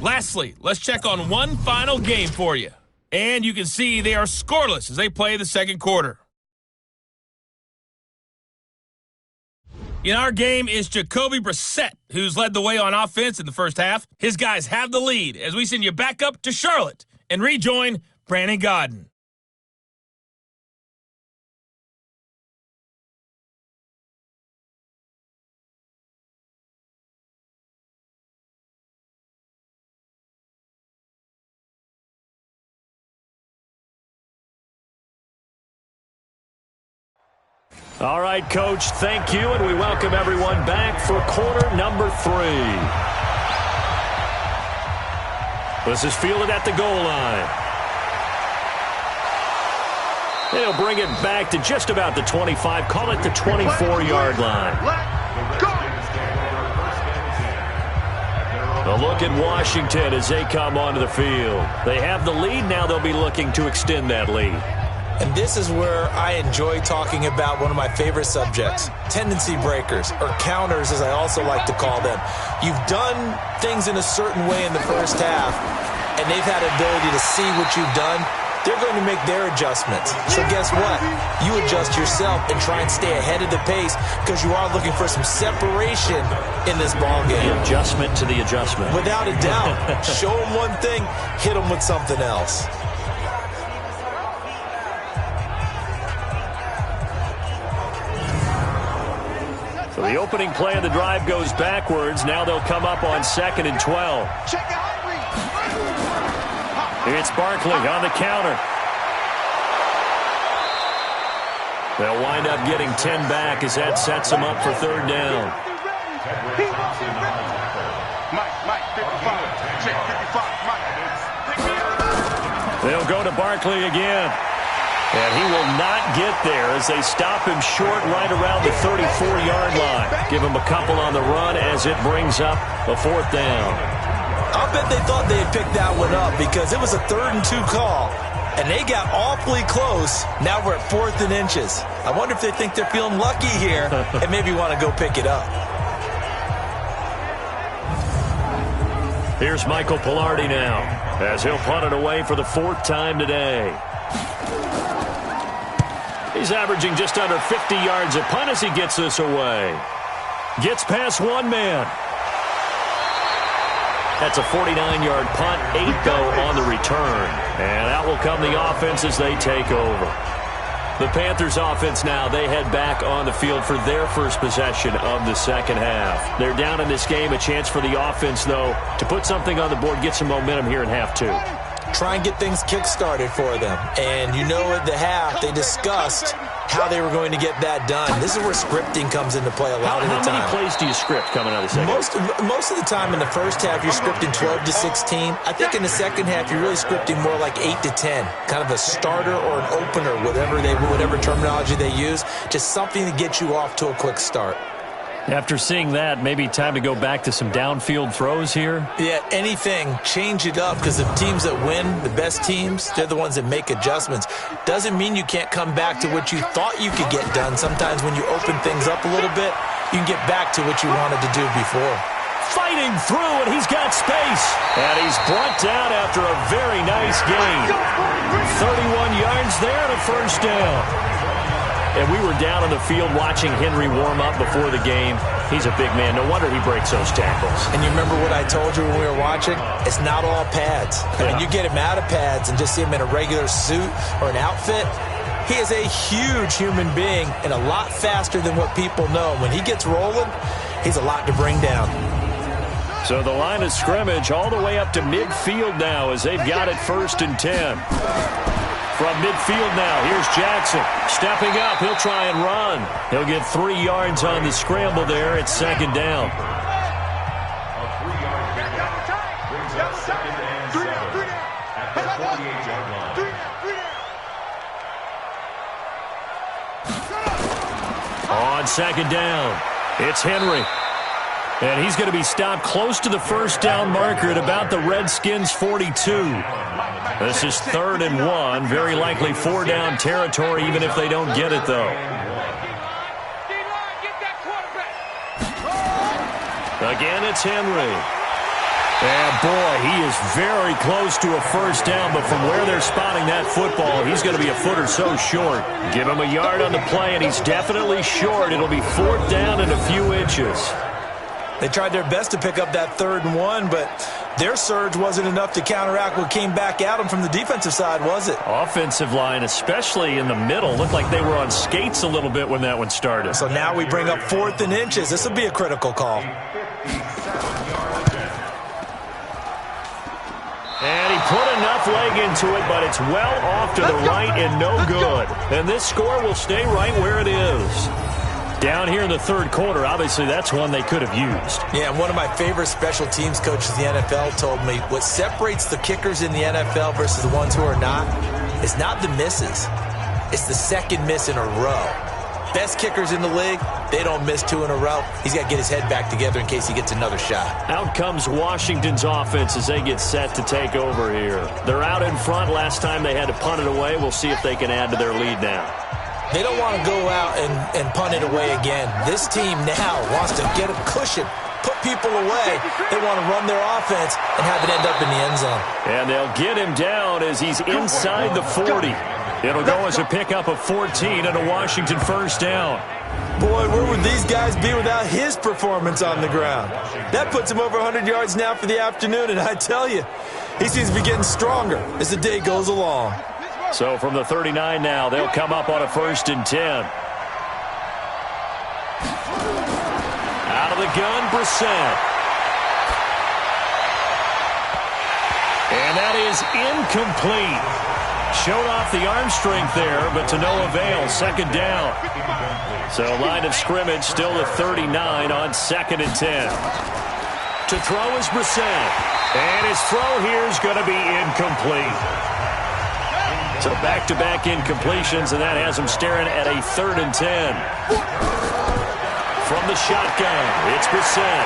Lastly, let's check on one final game for you. And you can see they are scoreless as they play the second quarter. In our game is Jacoby Brissett, who's led the way on offense in the first half. His guys have the lead as we send you back up to Charlotte and rejoin Brandon Godden. All right, Coach, thank you, and we welcome everyone back for quarter number 3. This is fielded at the goal line. They'll bring it back to just about the 25, call it the 24-yard line. A look at Washington as they come onto the field. They have the lead, now they'll be looking to extend that lead. And this is where I enjoy talking about one of my favorite subjects, tendency breakers, or counters as I also like to call them. You've done things in a certain way in the first half, and they've had the ability to see what you've done. They're going to make their adjustments. So guess what? You adjust yourself and try and stay ahead of the pace because you are looking for some separation in this ball game. The adjustment to the adjustment. Without a doubt. Show them one thing, hit them with something else. So the opening play of the drive goes backwards. Now they'll come up on 2nd and 12. It's Barkley on the counter. They'll wind up getting 10 back as that sets them up for 3rd down. They'll go to Barkley again. And he will not get there as they stop him short right around the 34-yard line. Give him a couple on the run as it brings up a 4th down. I'll bet they thought they had picked that one up because it was a 3rd and 2 call. And they got awfully close. Now we're at 4th and inches. I wonder if they think they're feeling lucky here and maybe want to go pick it up. Here's Michael Pilardi now as he'll punt it away for the 4th time today. He's averaging just under 50 yards a punt as he gets this away. Gets past one man. That's a 49-yard punt, 8 though on the return. And out will come the offense as they take over. The Panthers offense now, they head back on the field for their first possession of the second half. They're down in this game, a chance for the offense, though, to put something on the board, get some momentum here in half 2. Try and get things kick-started for them. And you know at the half, they discussed how they were going to get that done. This is where scripting comes into play a lot of the time. How many plays do you script coming out of the second? Most of the time in the first half, you're scripting 12 to 16. I think in the second half, you're really scripting more like 8 to 10. Kind of a starter or an opener, whatever terminology they use. Just something to get you off to a quick start. After seeing that, maybe time to go back to some downfield throws here? Yeah, anything. Change it up because the teams that win, the best teams, they're the ones that make adjustments. Doesn't mean you can't come back to what you thought you could get done. Sometimes when you open things up a little bit, you can get back to what you wanted to do before. Fighting through, and he's got space. And he's brought down after a very nice gain. 31 yards there and a first down. And we were down on the field watching Henry warm up before the game. He's a big man. No wonder he breaks those tackles. And you remember what I told you when we were watching? It's not all pads. I mean, you get him out of pads and just see him in a regular suit or an outfit. He is a huge human being and a lot faster than what people know. When he gets rolling, he's a lot to bring down. So the line of scrimmage all the way up to midfield now as they've got it 1st and 10. From midfield now, here's Jackson. Stepping up, he'll try and run. He'll get 3 yards on the scramble there. It's 2nd down. A 3-yard pickup brings up 2nd and 7 at the 48-yard line. On 2nd down, it's Henry. And he's going to be stopped close to the 1st down marker at about the Redskins 42. This is 3rd and 1. Very likely 4-down territory, even if they don't get it, though. Again, it's Henry. And, boy, he is very close to a 1st down, but from where they're spotting that football, he's going to be a foot or so short. Give him a yard on the play, and he's definitely short. It'll be 4th down and a few inches. They tried their best to pick up that 3rd and 1, but their surge wasn't enough to counteract what came back at them from the defensive side, was it? Offensive line, especially in the middle, looked like they were on skates a little bit when that one started. So now we bring up 4th and inches. This will be a critical call. And he put enough leg into it, but it's well off to the right and no good. And this score will stay right where it is. Down here in the 3rd quarter, obviously that's one they could have used. Yeah, and one of my favorite special teams coaches in the NFL told me what separates the kickers in the NFL versus the ones who are not is not the misses. It's the 2nd miss in a row. Best kickers in the league, they don't miss 2 in a row. He's got to get his head back together in case he gets another shot. Out comes Washington's offense as they get set to take over here. They're out in front. Last time they had to punt it away. We'll see if they can add to their lead now. They don't want to go out and punt it away again. This team now wants to get a cushion, put people away. They want to run their offense and have it end up in the end zone. And they'll get him down as he's inside the 40. It'll go as a pickup of 14 and a Washington 1st down. Boy, where would these guys be without his performance on the ground? That puts him over 100 yards now for the afternoon, and I tell you, he seems to be getting stronger as the day goes along. So from the 39 now, they'll come up on a 1st and 10. Out of the gun, Brissett. And that is incomplete. Showed off the arm strength there, but to no avail. 2nd down. So line of scrimmage still at 39 on 2nd and 10. To throw is Brissett. And his throw here is going to be incomplete. So back-to-back incompletions, and that has him staring at a 3rd and 10. From the shotgun, it's Brissett.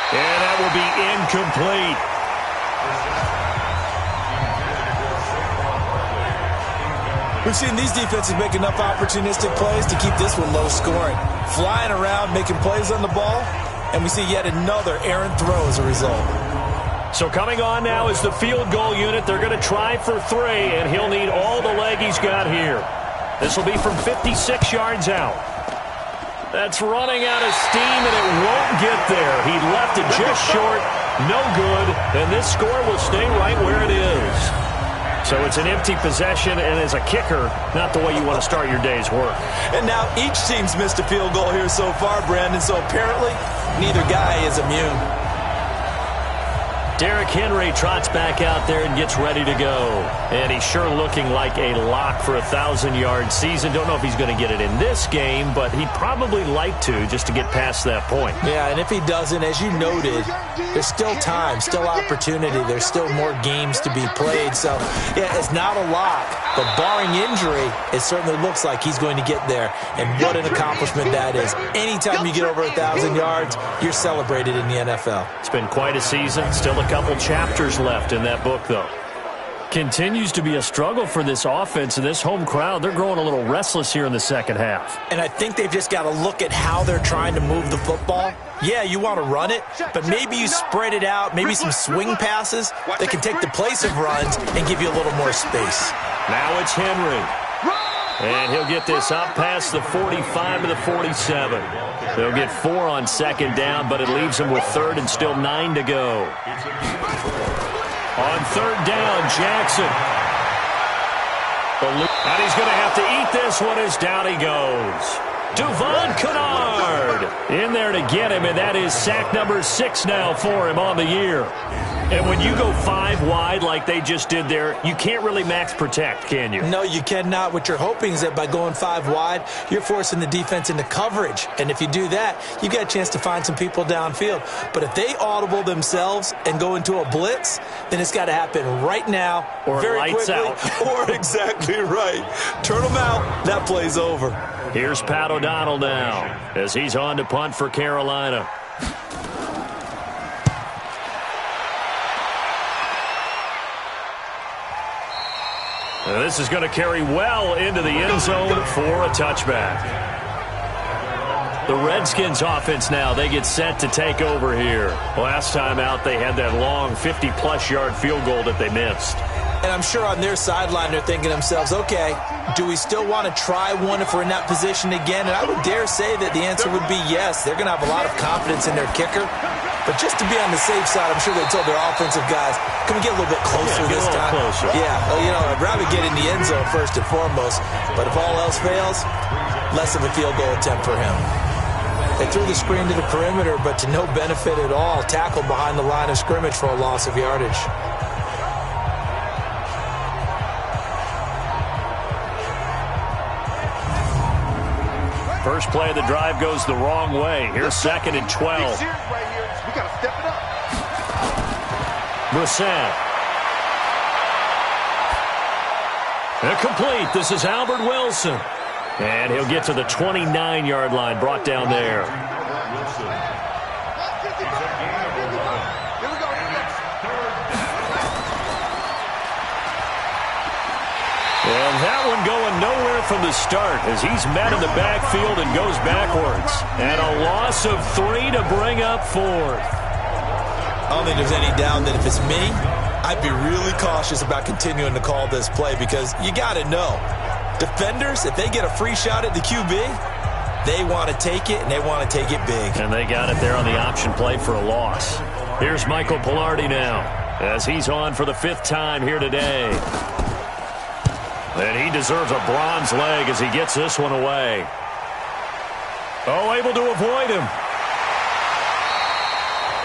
And that will be incomplete. We've seen these defenses make enough opportunistic plays to keep this one low scoring. Flying around, making plays on the ball, and we see yet another errant throw as a result. So coming on now is the field goal unit. They're going to try for 3, and he'll need all the leg he's got here. This will be from 56 yards out. That's running out of steam, and it won't get there. He left it just short, no good, and this score will stay right where it is. So it's an empty possession, and as a kicker, not the way you want to start your day's work. And now each team's missed a field goal here so far, Brandon, so apparently neither guy is immune. Derrick Henry trots back out there and gets ready to go. And he's sure looking like a lock for a 1,000-yard season. Don't know if he's going to get it in this game, but he'd probably like to just to get past that point. Yeah, and if he doesn't, as you noted, there's still time, still opportunity. There's still more games to be played. So, yeah, it's not a lock, but barring injury, it certainly looks like he's going to get there. And what an accomplishment that is. Anytime you get over 1,000 yards, you're celebrated in the NFL. It's been quite a season. Still a couple chapters left in that book, though. Continues to be a struggle for this offense and this home crowd. They're growing a little restless here in the second half. And I think they've just got to look at how they're trying to move the football. Yeah, you want to run it, but maybe you spread it out, maybe some swing passes that can take the place of runs and give you a little more space. Now it's Henry. And he'll get this up past the 45 to the 47. They'll get 4 on second down, but it leaves them with third and still 9 to go. On third down, Jackson. And he's going to have to eat this one as down he goes. Devon Kennard in there to get him, and that is sack number 6 now for him on the year. And when you go 5 wide like they just did there, you can't really max protect, can you? No, you cannot. What you're hoping is that by going 5 wide, you're forcing the defense into coverage. And if you do that, you got a chance to find some people downfield. But if they audible themselves and go into a blitz, then it's got to happen right now, or very lights quickly, out. Or exactly right. Turn them out. That play's over. Here's Pat O'Donnell now as he's on to punt for Carolina. This is going to carry well into the end zone for a touchback. The Redskins offense now, they get set to take over here. Last time out, they had that long 50-plus yard field goal that they missed. And I'm sure on their sideline they're thinking to themselves, okay, do we still want to try one if we're in that position again? And I would dare say that the answer would be yes. They're going to have a lot of confidence in their kicker. But just to be on the safe side, I'm sure they told their offensive guys, can we get a little bit closer this time? Closer. Yeah, well, you know, I'd rather get in the end zone first and foremost. But if all else fails, less of a field goal attempt for him. They threw the screen to the perimeter, but to no benefit at all. Tackled behind the line of scrimmage for a loss of yardage. First play of the drive goes the wrong way. Here's second and 12. Brissett. Incomplete. This is Albert Wilson. And he'll get to the 29-yard line, brought down there. And that one going nowhere from the start as he's met in the backfield and goes backwards. And a loss of 3 to bring up fourth. I don't think there's any doubt that if it's me, I'd be really cautious about continuing to call this play because you got to know, defenders, if they get a free shot at the QB, they want to take it, and they want to take it big. And they got it there on the option play for a loss. Here's Michael Pilardi now as he's on for the 5th time here today. And he deserves a bronze leg as he gets this one away. Oh, able to avoid him.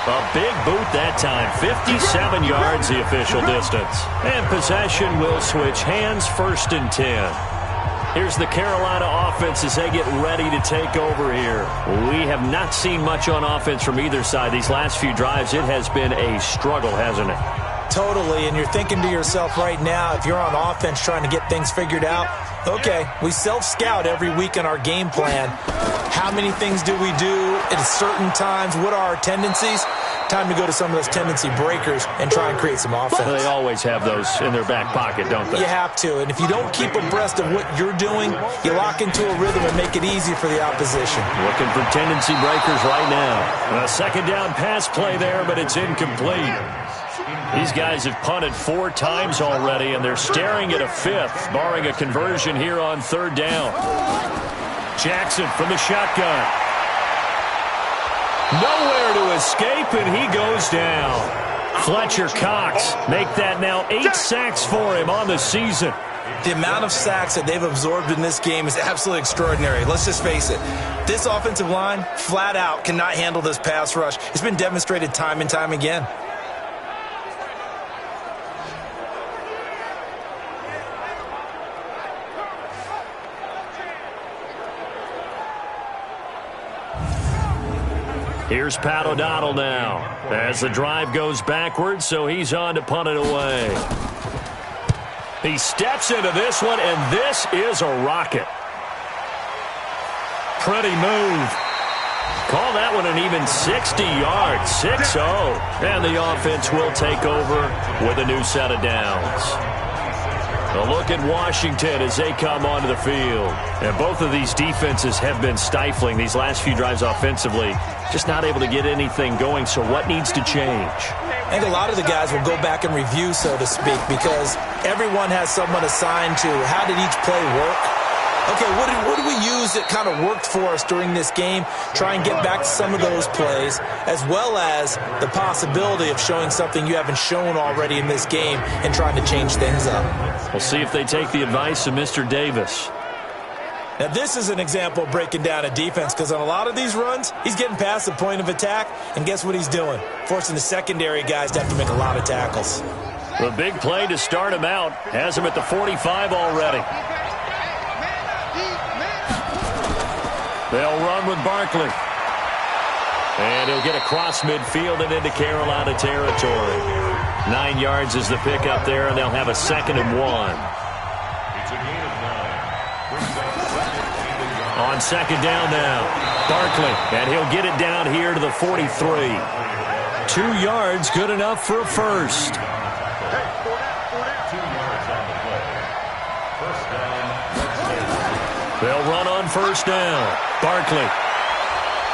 A big boot that time. 57 yards the official distance. And possession will switch hands, 1st and 10. Here's the Carolina offense as they get ready to take over here. We have not seen much on offense from either side. These last few drives, it has been a struggle, hasn't it? Totally, and you're thinking to yourself right now, if you're on offense trying to get things figured out, okay, we self-scout every week in our game plan. How many things do we do at certain times? What are our tendencies? Time to go to some of those tendency breakers and try and create some offense. They always have those in their back pocket, don't they? You have to, and if you don't keep abreast of what you're doing, you lock into a rhythm and make it easy for the opposition. Looking for tendency breakers right now. A second down pass play there, but it's incomplete. These guys have punted 4 times already, and they're staring at a 5th, barring a conversion here on 3rd down. Jackson from the shotgun. Nowhere to escape, and he goes down. Fletcher Cox make that now 8 sacks for him on the season. The amount of sacks that they've absorbed in this game is absolutely extraordinary. Let's just face it. This offensive line, flat out, cannot handle this pass rush. It's been demonstrated time and time again. Here's Pat O'Donnell now as the drive goes backwards, so he's on to punt it away. He steps into this one, and this is a rocket. Pretty move. Call that one an even 60 yards, 6-0. And the offense will take over with a new set of downs. A look at Washington as they come onto the field. And both of these defenses have been stifling these last few drives offensively. Just not able to get anything going, so what needs to change? I think a lot of the guys will go back and review, so to speak, because everyone has someone assigned to how did each play work. Okay, what did we use that kind of worked for us during this game? Try and get back to some of those plays, as well as the possibility of showing something you haven't shown already in this game and trying to change things up. We'll see if they take the advice of Mr. Davis. Now, this is an example of breaking down a defense, because on a lot of these runs, he's getting past the point of attack, and guess what he's doing? Forcing the secondary guys to have to make a lot of tackles. The big play to start him out has him at the 45 already. They'll run with Barkley. And he'll get across midfield and into Carolina territory. 9 yards is the pickup there, and they'll have a 2nd and 1. It's a gain of 9. On 2nd down now, Barkley, and he'll get it down here to the 43. 2 yards, good enough for a first. 2 yards on the play. First down, Redskins. They'll run on first down. Barkley.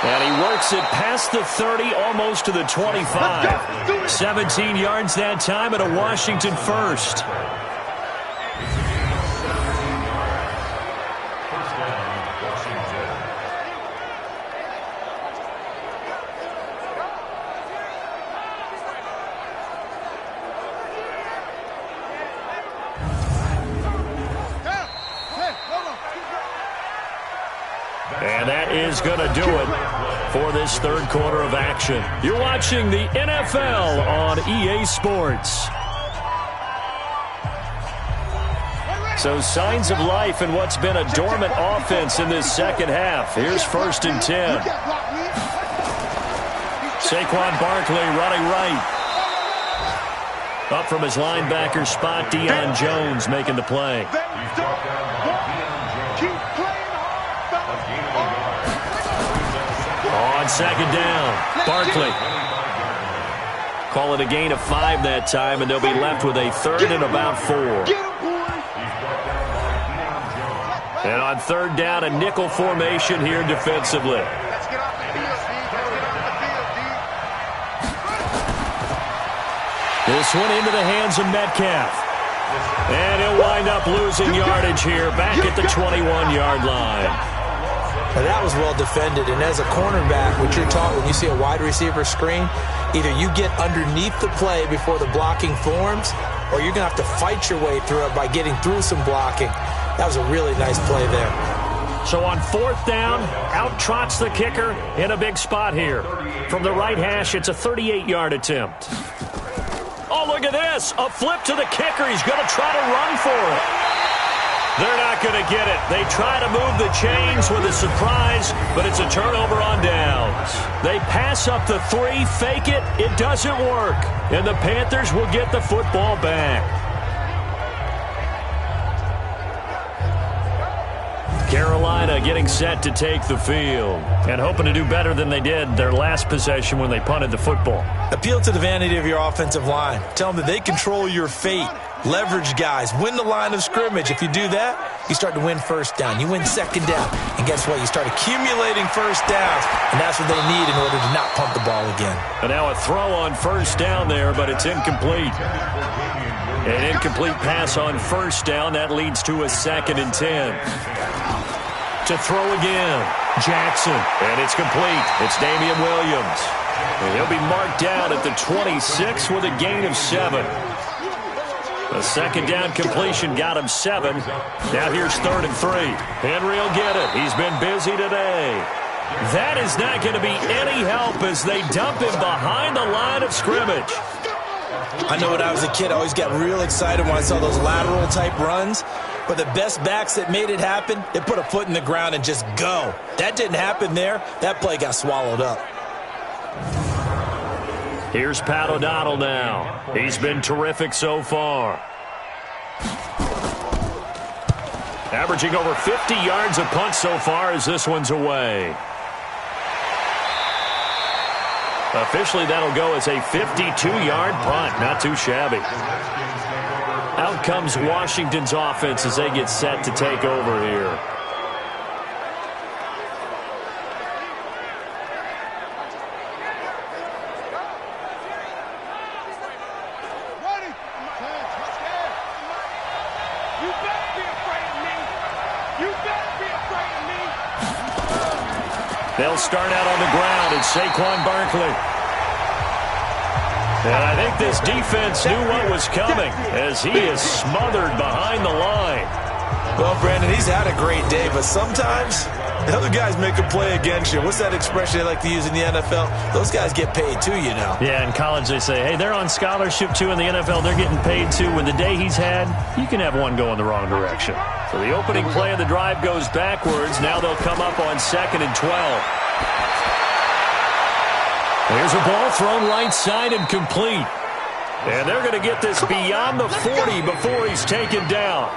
And he works it past the 30, almost to the 25. 17 yards that time and a Washington first. And that is going to do it for this third quarter of action. You're watching the NFL on EA Sports. So signs of life in what's been a dormant offense in this second half. Here's 1st and 10. Saquon Barkley running right. Up from his linebacker spot, Deion Jones making the play. On 2nd down, Barkley. Call it a gain of 5 that time, and they'll be left with a 3rd and about 4. And on 3rd down, a nickel formation here defensively. This one into the hands of Metcalf. And he'll wind up losing yardage here back at the 21-yard line. Now, that was well defended, and as a cornerback, what you're taught when you see a wide receiver screen, either you get underneath the play before the blocking forms, or you're going to have to fight your way through it by getting through some blocking. That was a really nice play there. So on 4th down, out trots the kicker in a big spot here. From the right hash, it's a 38-yard attempt. Oh, look at this. A flip to the kicker. He's going to try to run for it. They're not going to get it. They try to move the chains with a surprise, but it's a turnover on downs. They pass up the 3, fake it. It doesn't work. And the Panthers will get the football back. Carolina getting set to take the field and hoping to do better than they did their last possession when they punted the football. Appeal to the vanity of your offensive line. Tell them that they control your fate. Leverage guys. Win the line of scrimmage. If you do that, you start to win 1st down. You win 2nd down. And guess what? You start accumulating 1st downs. And that's what they need in order to not punt the ball again. And now a throw on 1st down there, but it's incomplete. An incomplete pass on 1st down. That leads to a 2nd and 10. To throw again. Jackson. And it's complete. It's Damian Williams. And he'll be marked down at the 26 with a gain of 7. A 2nd down completion got him 7. Now here's 3rd and 3. Henry will get it. He's been busy today. That is not going to be any help as they dump him behind the line of scrimmage. I know when I was a kid, I always got real excited when I saw those lateral-type runs. But the best backs that made it happen, they put a foot in the ground and just go. That didn't happen there. That play got swallowed up. Here's Pat O'Donnell now. He's been terrific so far. Averaging over 50 yards a punt so far as this one's away. Officially, that'll go as a 52-yard punt. Not too shabby. Out comes Washington's offense as they get set to take over here. They'll start out on the ground, and Saquon Barkley. And I think this defense knew what was coming as he is smothered behind the line. Well, Brandon, he's had a great day, but sometimes the other guys make a play against you. What's that expression they like to use in the NFL? Those guys get paid too, you know. Yeah, in college they say, hey, they're on scholarship too. In the NFL, they're getting paid too. With the day he's had, you can have one go in the wrong direction. So the opening play of the drive goes backwards. Now they'll come up on 2nd and 12. There's a ball thrown right side and complete. And they're going to get this beyond the 40 before he's taken down.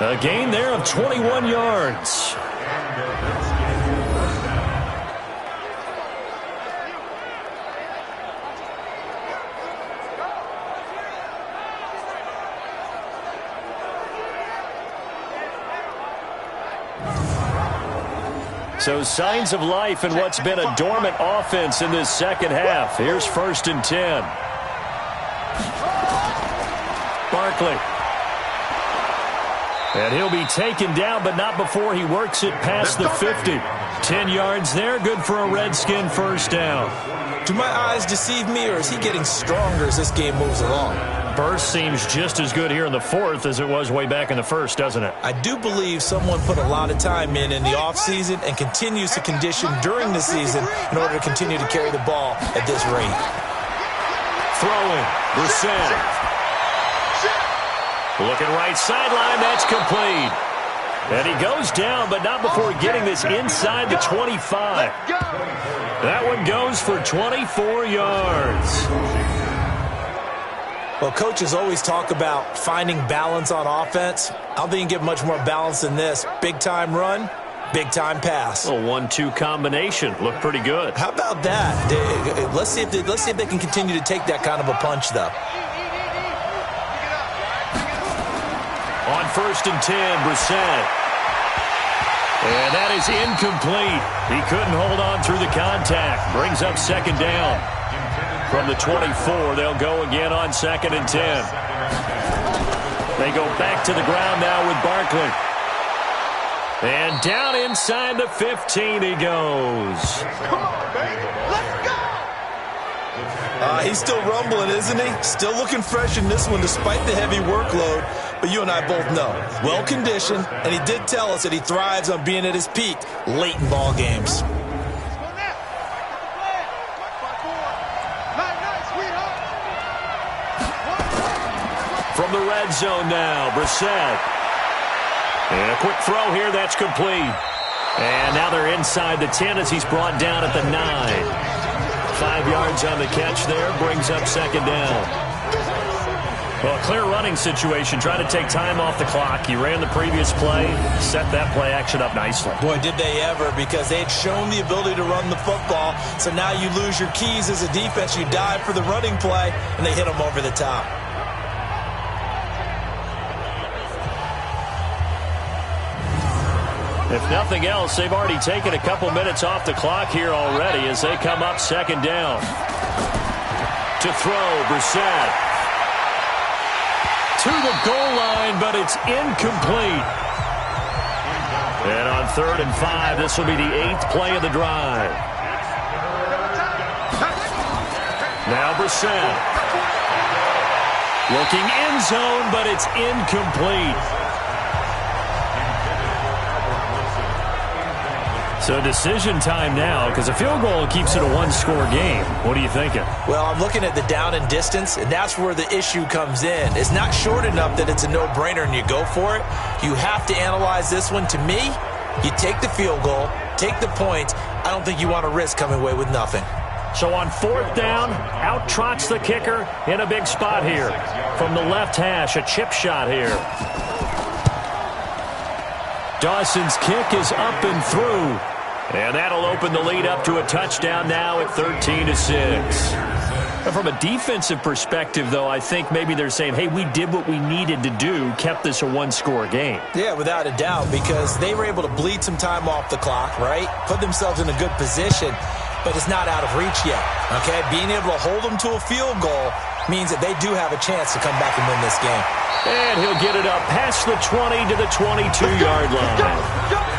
A gain there of 21 yards. So signs of life in what's been a dormant offense in this second half. Here's 1st and 10. Barkley. And he'll be taken down, but not before he works it past the 50. 10 yards there, good for a Redskin first down. Do my eyes deceive me, or is he getting stronger as this game moves along? Burst seems just as good here in the 4th as it was way back in the 1st, doesn't it? I do believe someone put a lot of time in the offseason and continues to condition during the season in order to continue to carry the ball at this rate. Throwing, Brissett. Looking right sideline, that's complete. And he goes down, but not before getting this inside the 25. That one goes for 24 yards. Well, coaches always talk about finding balance on offense. I don't think you can get much more balance than this. Big-time run, big-time pass. A 1-2 combination. Looked pretty good. How about that? Let's see if they can continue to take that kind of a punch, though. On 1st and 10, Brissett. And that is incomplete. He couldn't hold on through the contact. Brings up 2nd down. From the 24, they'll go again on 2nd and 10. They go back to the ground now with Barkley. And down inside the 15 he goes. Come on, baby. Let's go. He's still rumbling, isn't he? Still looking fresh in this one despite the heavy workload. But you and I both know, well-conditioned, and he did tell us that he thrives on being at his peak late in ball games. From the red zone now, Brissett. And a quick throw here, that's complete. And now they're inside the 10 as he's brought down at the 9. 5 yards on the catch there, brings up 2nd down. Well, a clear running situation, trying to take time off the clock. He ran the previous play, set that play action up nicely. Boy, did they ever, because they had shown the ability to run the football. So now you lose your keys as a defense. You dive for the running play, and they hit them over the top. If nothing else, they've already taken a couple minutes off the clock here already as they come up 2nd down. To throw, Brissett. To the goal line, but it's incomplete. And on 3rd and 5, this will be the 8th play of the drive. Now Brissett. Looking end zone, but it's incomplete. So decision time now, because a field goal keeps it a one-score game. What are you thinking? Well, I'm looking at the down and distance, and that's where the issue comes in. It's not short enough that it's a no-brainer and you go for it. You have to analyze this one. To me, you take the field goal, take the points. I don't think you want to risk coming away with nothing. So on 4th down, out trots the kicker in a big spot here. From the left hash, a chip shot here. Dawson's kick is up and through. And that'll open the lead up to a touchdown now at 13-6. And from a defensive perspective, though, I think maybe they're saying, hey, we did what we needed to do, kept this a one-score game. Yeah, without a doubt, because they were able to bleed some time off the clock, right? Put themselves in a good position, but it's not out of reach yet, okay? Being able to hold them to a field goal means that they do have a chance to come back and win this game. And he'll get it up past the 20 to the 22-yard line.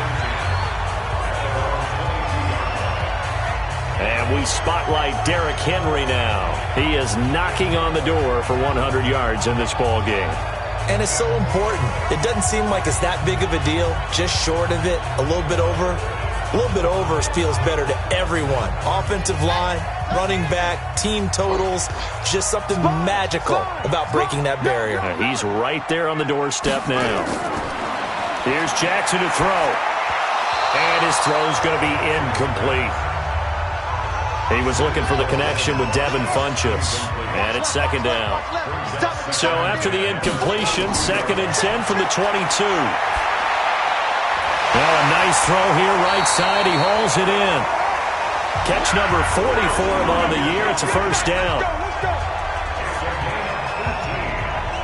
And we spotlight Derrick Henry now. He is knocking on the door for 100 yards in this ball game. And it's so important. It doesn't seem like it's that big of a deal, just short of it, a little bit over. A little bit over feels better to everyone. Offensive line, running back, team totals, just something magical about breaking that barrier. He's right there on the doorstep now. Here's Jackson to throw. And his throw's going to be incomplete. He was looking for the connection with Devin Funchess. And it's second down. So after the incompletion, 2nd and 10 from the 22. Well, a nice throw here, right side. He hauls it in. Catch number 40 for him on the year. It's a first down.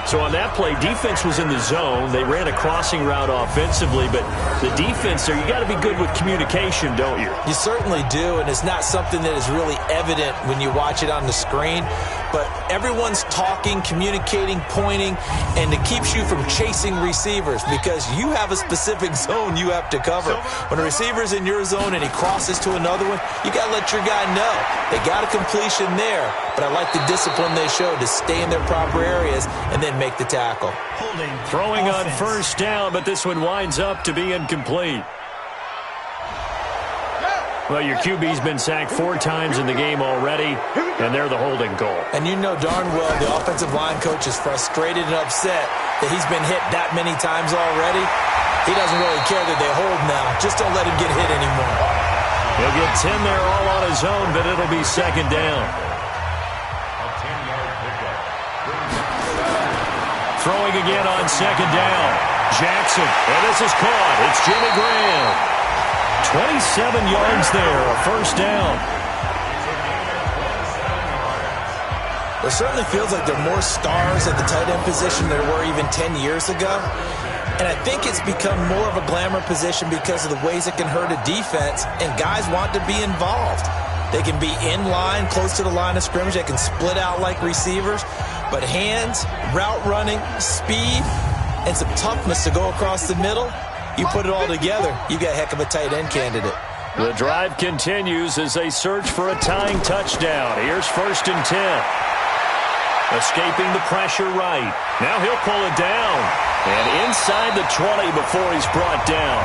So on that play, defense was in the zone. They ran a crossing route offensively, but the defense there, you got to be good with communication, don't you? You certainly do, and it's not something that is really evident when you watch it on the screen. But everyone's talking, communicating, pointing, and it keeps you from chasing receivers because you have a specific zone you have to cover. When a receiver's in your zone and he crosses to another one, you got to let your guy know. They got a completion there, but I like the discipline they showed to stay in their proper areas and then make the tackle. Throwing on first down, but this one winds up to be incomplete. Well, your QB's been sacked 4 times in the game already, and they're the holding goal. And you know darn well the offensive line coach is frustrated and upset that he's been hit that many times already. He doesn't really care that they hold now. Just don't let him get hit anymore. He'll get 10 there all on his own, but it'll be second down. Throwing again on second down. Jackson, and this is caught. It's Jimmy Graham. 27 yards there, a first down. It certainly feels like there are more stars at the tight end position than there were even 10 years ago. And I think it's become more of a glamour position because of the ways it can hurt a defense, and guys want to be involved. They can be in line, close to the line of scrimmage. They can split out like receivers. But hands, route running, speed, and some toughness to go across the middle, you put it all together, you got a heck of a tight end candidate. The drive continues as they search for a tying touchdown. Here's 1st and 10. Escaping the pressure right. Now he'll pull it down. And inside the 20 before he's brought down.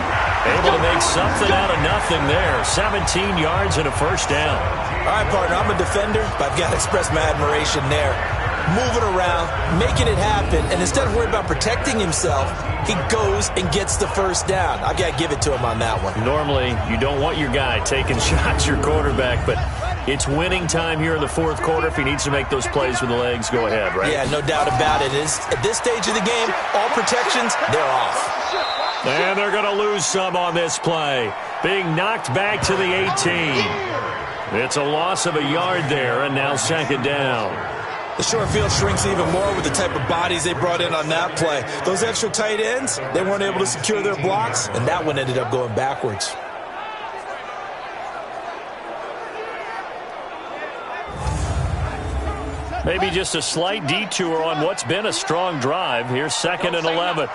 Able to make something out of nothing there. 17 yards and a first down. All right, partner, I'm a defender, but I've got to express my admiration there. Moving around, making it happen, and instead of worrying about protecting himself, he goes and gets the first down. I've got to give it to him on that one. Normally, you don't want your guy taking shots, your quarterback, but it's winning time here in the 4th quarter. If he needs to make those plays with the legs, go ahead, right? Yeah, no doubt about it. At this stage of the game, all protections, they're off. And they're going to lose some on this play. Being knocked back to the 18. It's a loss of a yard there, and now second down. The short field shrinks even more with the type of bodies they brought in on that play. Those extra tight ends, they weren't able to secure their blocks, and that one ended up going backwards. Maybe just a slight detour on what's been a strong drive. Here's 2nd and 11.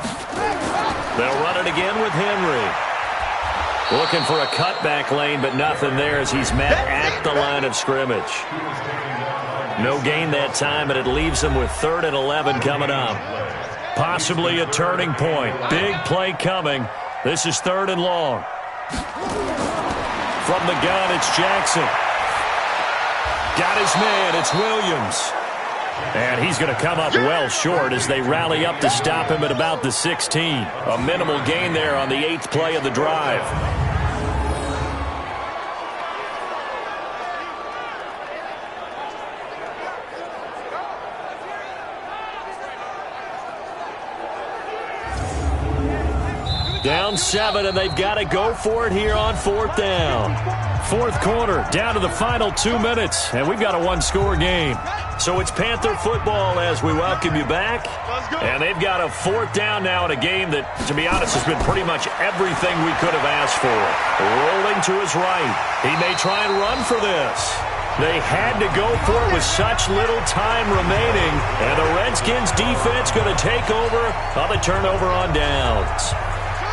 They'll run it again with Henry. Looking for a cutback lane, but nothing there as he's met at the line of scrimmage. No gain that time, and it leaves them with 3rd and 11 coming up. Possibly a turning point. Big play coming. This is 3rd and long. From the gun, it's Jackson. Got his man. It's Williams. And he's going to come up well short as they rally up to stop him at about the 16. A minimal gain there on the 8th play of the drive. Down 7, and they've got to go for it here on 4th down. Fourth quarter, down to the final 2 minutes, and we've got a one-score game. So it's Panther football as we welcome you back. And they've got a 4th down now in a game that, to be honest, has been pretty much everything we could have asked for. Rolling to his right. He may try and run for this. They had to go for it with such little time remaining. And the Redskins defense going to take over on the turnover on downs.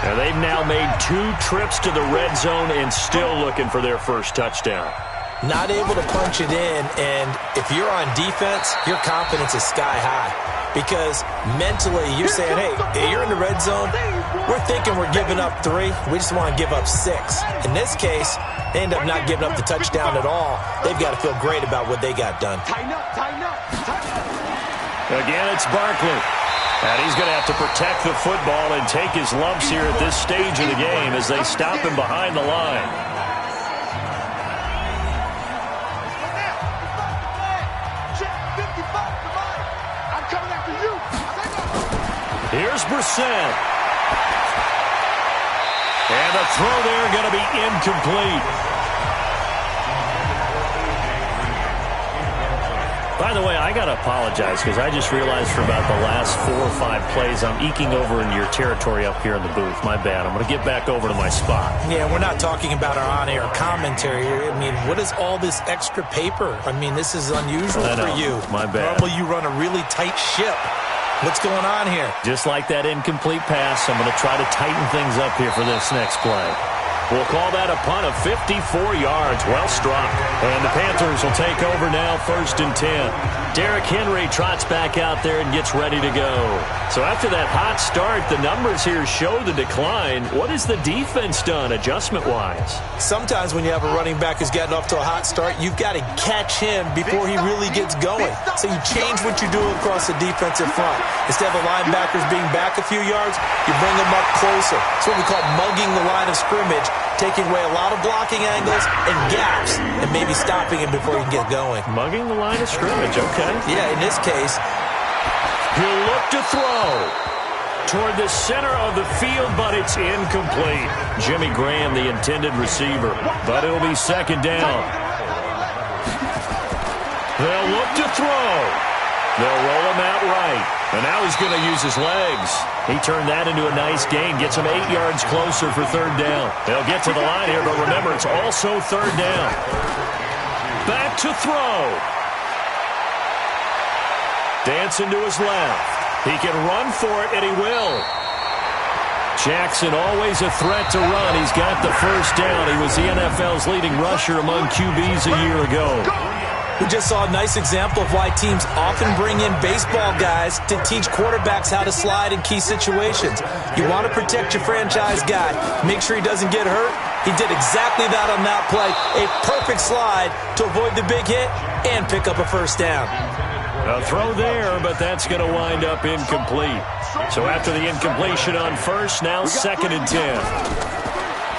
And they've now made 2 trips to the red zone and still looking for their first touchdown. Not able to punch it in, and if you're on defense, your confidence is sky high. Because mentally, you're saying, hey, you're in the red zone. We're thinking we're giving up 3. We just want to give up 6. In this case, they end up not giving up the touchdown at all. They've got to feel great about what they got done. Tighten up, tighten up, tighten up. Again, it's Barkley. And he's going to have to protect the football and take his lumps here at this stage of the game as they stop him behind the line. Here's Brissett. And the throw there going to be incomplete. By the way, I got to apologize because I just realized for about the last 4 or 5 plays I'm eking over into your territory up here in the booth. My bad. I'm going to get back over to my spot. Yeah, we're not talking about our on-air commentary. I mean, what is all this extra paper? I mean, this is unusual for you. My bad. Normally you run a really tight ship. What's going on here? Just like that incomplete pass, I'm going to try to tighten things up here for this next play. We'll call that a punt of 54 yards. Well struck. And the Panthers will take over now, 1st and 10. Derrick Henry trots back out there and gets ready to go. So after that hot start, the numbers here show the decline. What has the defense done adjustment-wise? Sometimes when you have a running back who's gotten off to a hot start, you've got to catch him before he really gets going. So you change what you're doing across the defensive front. Instead of the linebackers being back a few yards, you bring them up closer. It's what we call mugging the line of scrimmage, taking away a lot of blocking angles and gaps and maybe stopping him before he can get going. Mugging the line of scrimmage, okay. Yeah, in this case, he'll look to throw toward the center of the field, but it's incomplete. Jimmy Graham, the intended receiver, but it'll be 2nd down. They'll look to throw. They'll roll him out right. And now he's going to use his legs. He turned that into a nice gain. Gets him 8 yards closer for 3rd down. They'll get to the line here, but remember, it's also 3rd down. Back to throw. Dancing to his left. He can run for it, and he will. Jackson always a threat to run. He's got the 1st down. He was the NFL's leading rusher among QBs a year ago. We just saw a nice example of why teams often bring in baseball guys to teach quarterbacks how to slide in key situations. You want to protect your franchise guy. Make sure he doesn't get hurt. He did exactly that on that play. A perfect slide to avoid the big hit and pick up a 1st down. A throw there, but that's going to wind up incomplete. So after the incompletion on 1st, now 2nd and 10.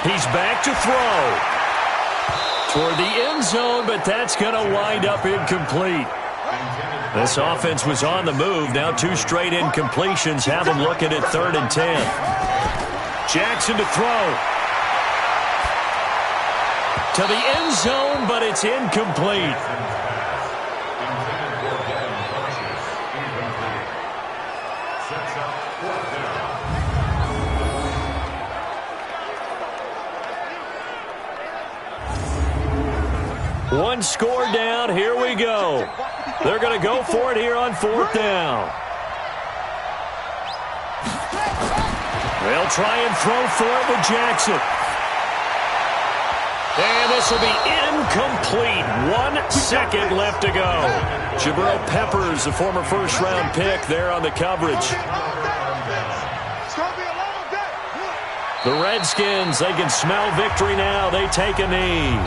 He's back to throw toward the end zone, but that's going to wind up incomplete. This offense was on the move. Now 2 straight incompletions have them looking at 3rd and 10. Jackson to throw to the end zone, but it's incomplete. One score down. Here we go. They're going to go for it here on 4th down. They'll try and throw for it with Jackson. And this will be incomplete. 1 second left to go. Jabril Peppers, the former 1st-round pick, there on the coverage. The Redskins, they can smell victory now. They take a knee.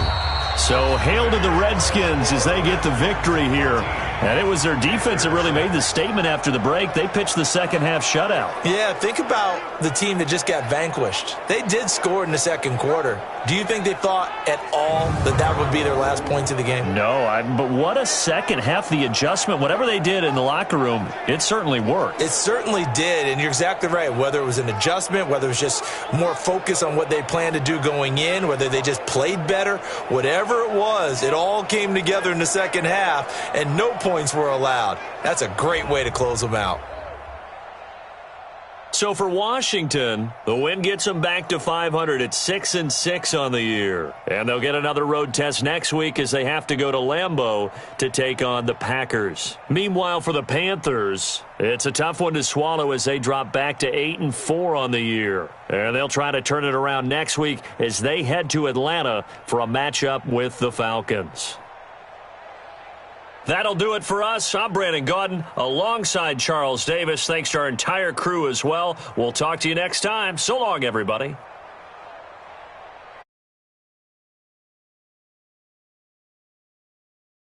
So hail to the Redskins as they get the victory here And it was their defense that really made the statement after the break. They pitched the second-half shutout. Yeah, think about the team that just got vanquished. They did score in the second quarter. Do you think they thought at all that that would be their last points of the game? No, but what a second half. The adjustment, whatever they did in the locker room, it certainly worked. It certainly did, and you're exactly right. Whether it was an adjustment, whether it was just more focus on what they planned to do going in, whether they just played better, whatever it was, it all came together in the second half, and no points were allowed. That's a great way to close them out. So for Washington, the win gets them back to 500 at 6-6 on the year. And they'll get another road test next week as they have to go to Lambeau to take on the Packers. Meanwhile, for the Panthers, it's a tough one to swallow as they drop back to 8-4 on the year. And they'll try to turn it around next week as they head to Atlanta for a matchup with the Falcons. That'll do it for us. I'm Brandon Gaudin alongside Charles Davis. Thanks to our entire crew as well. We'll talk to you next time. So long, everybody.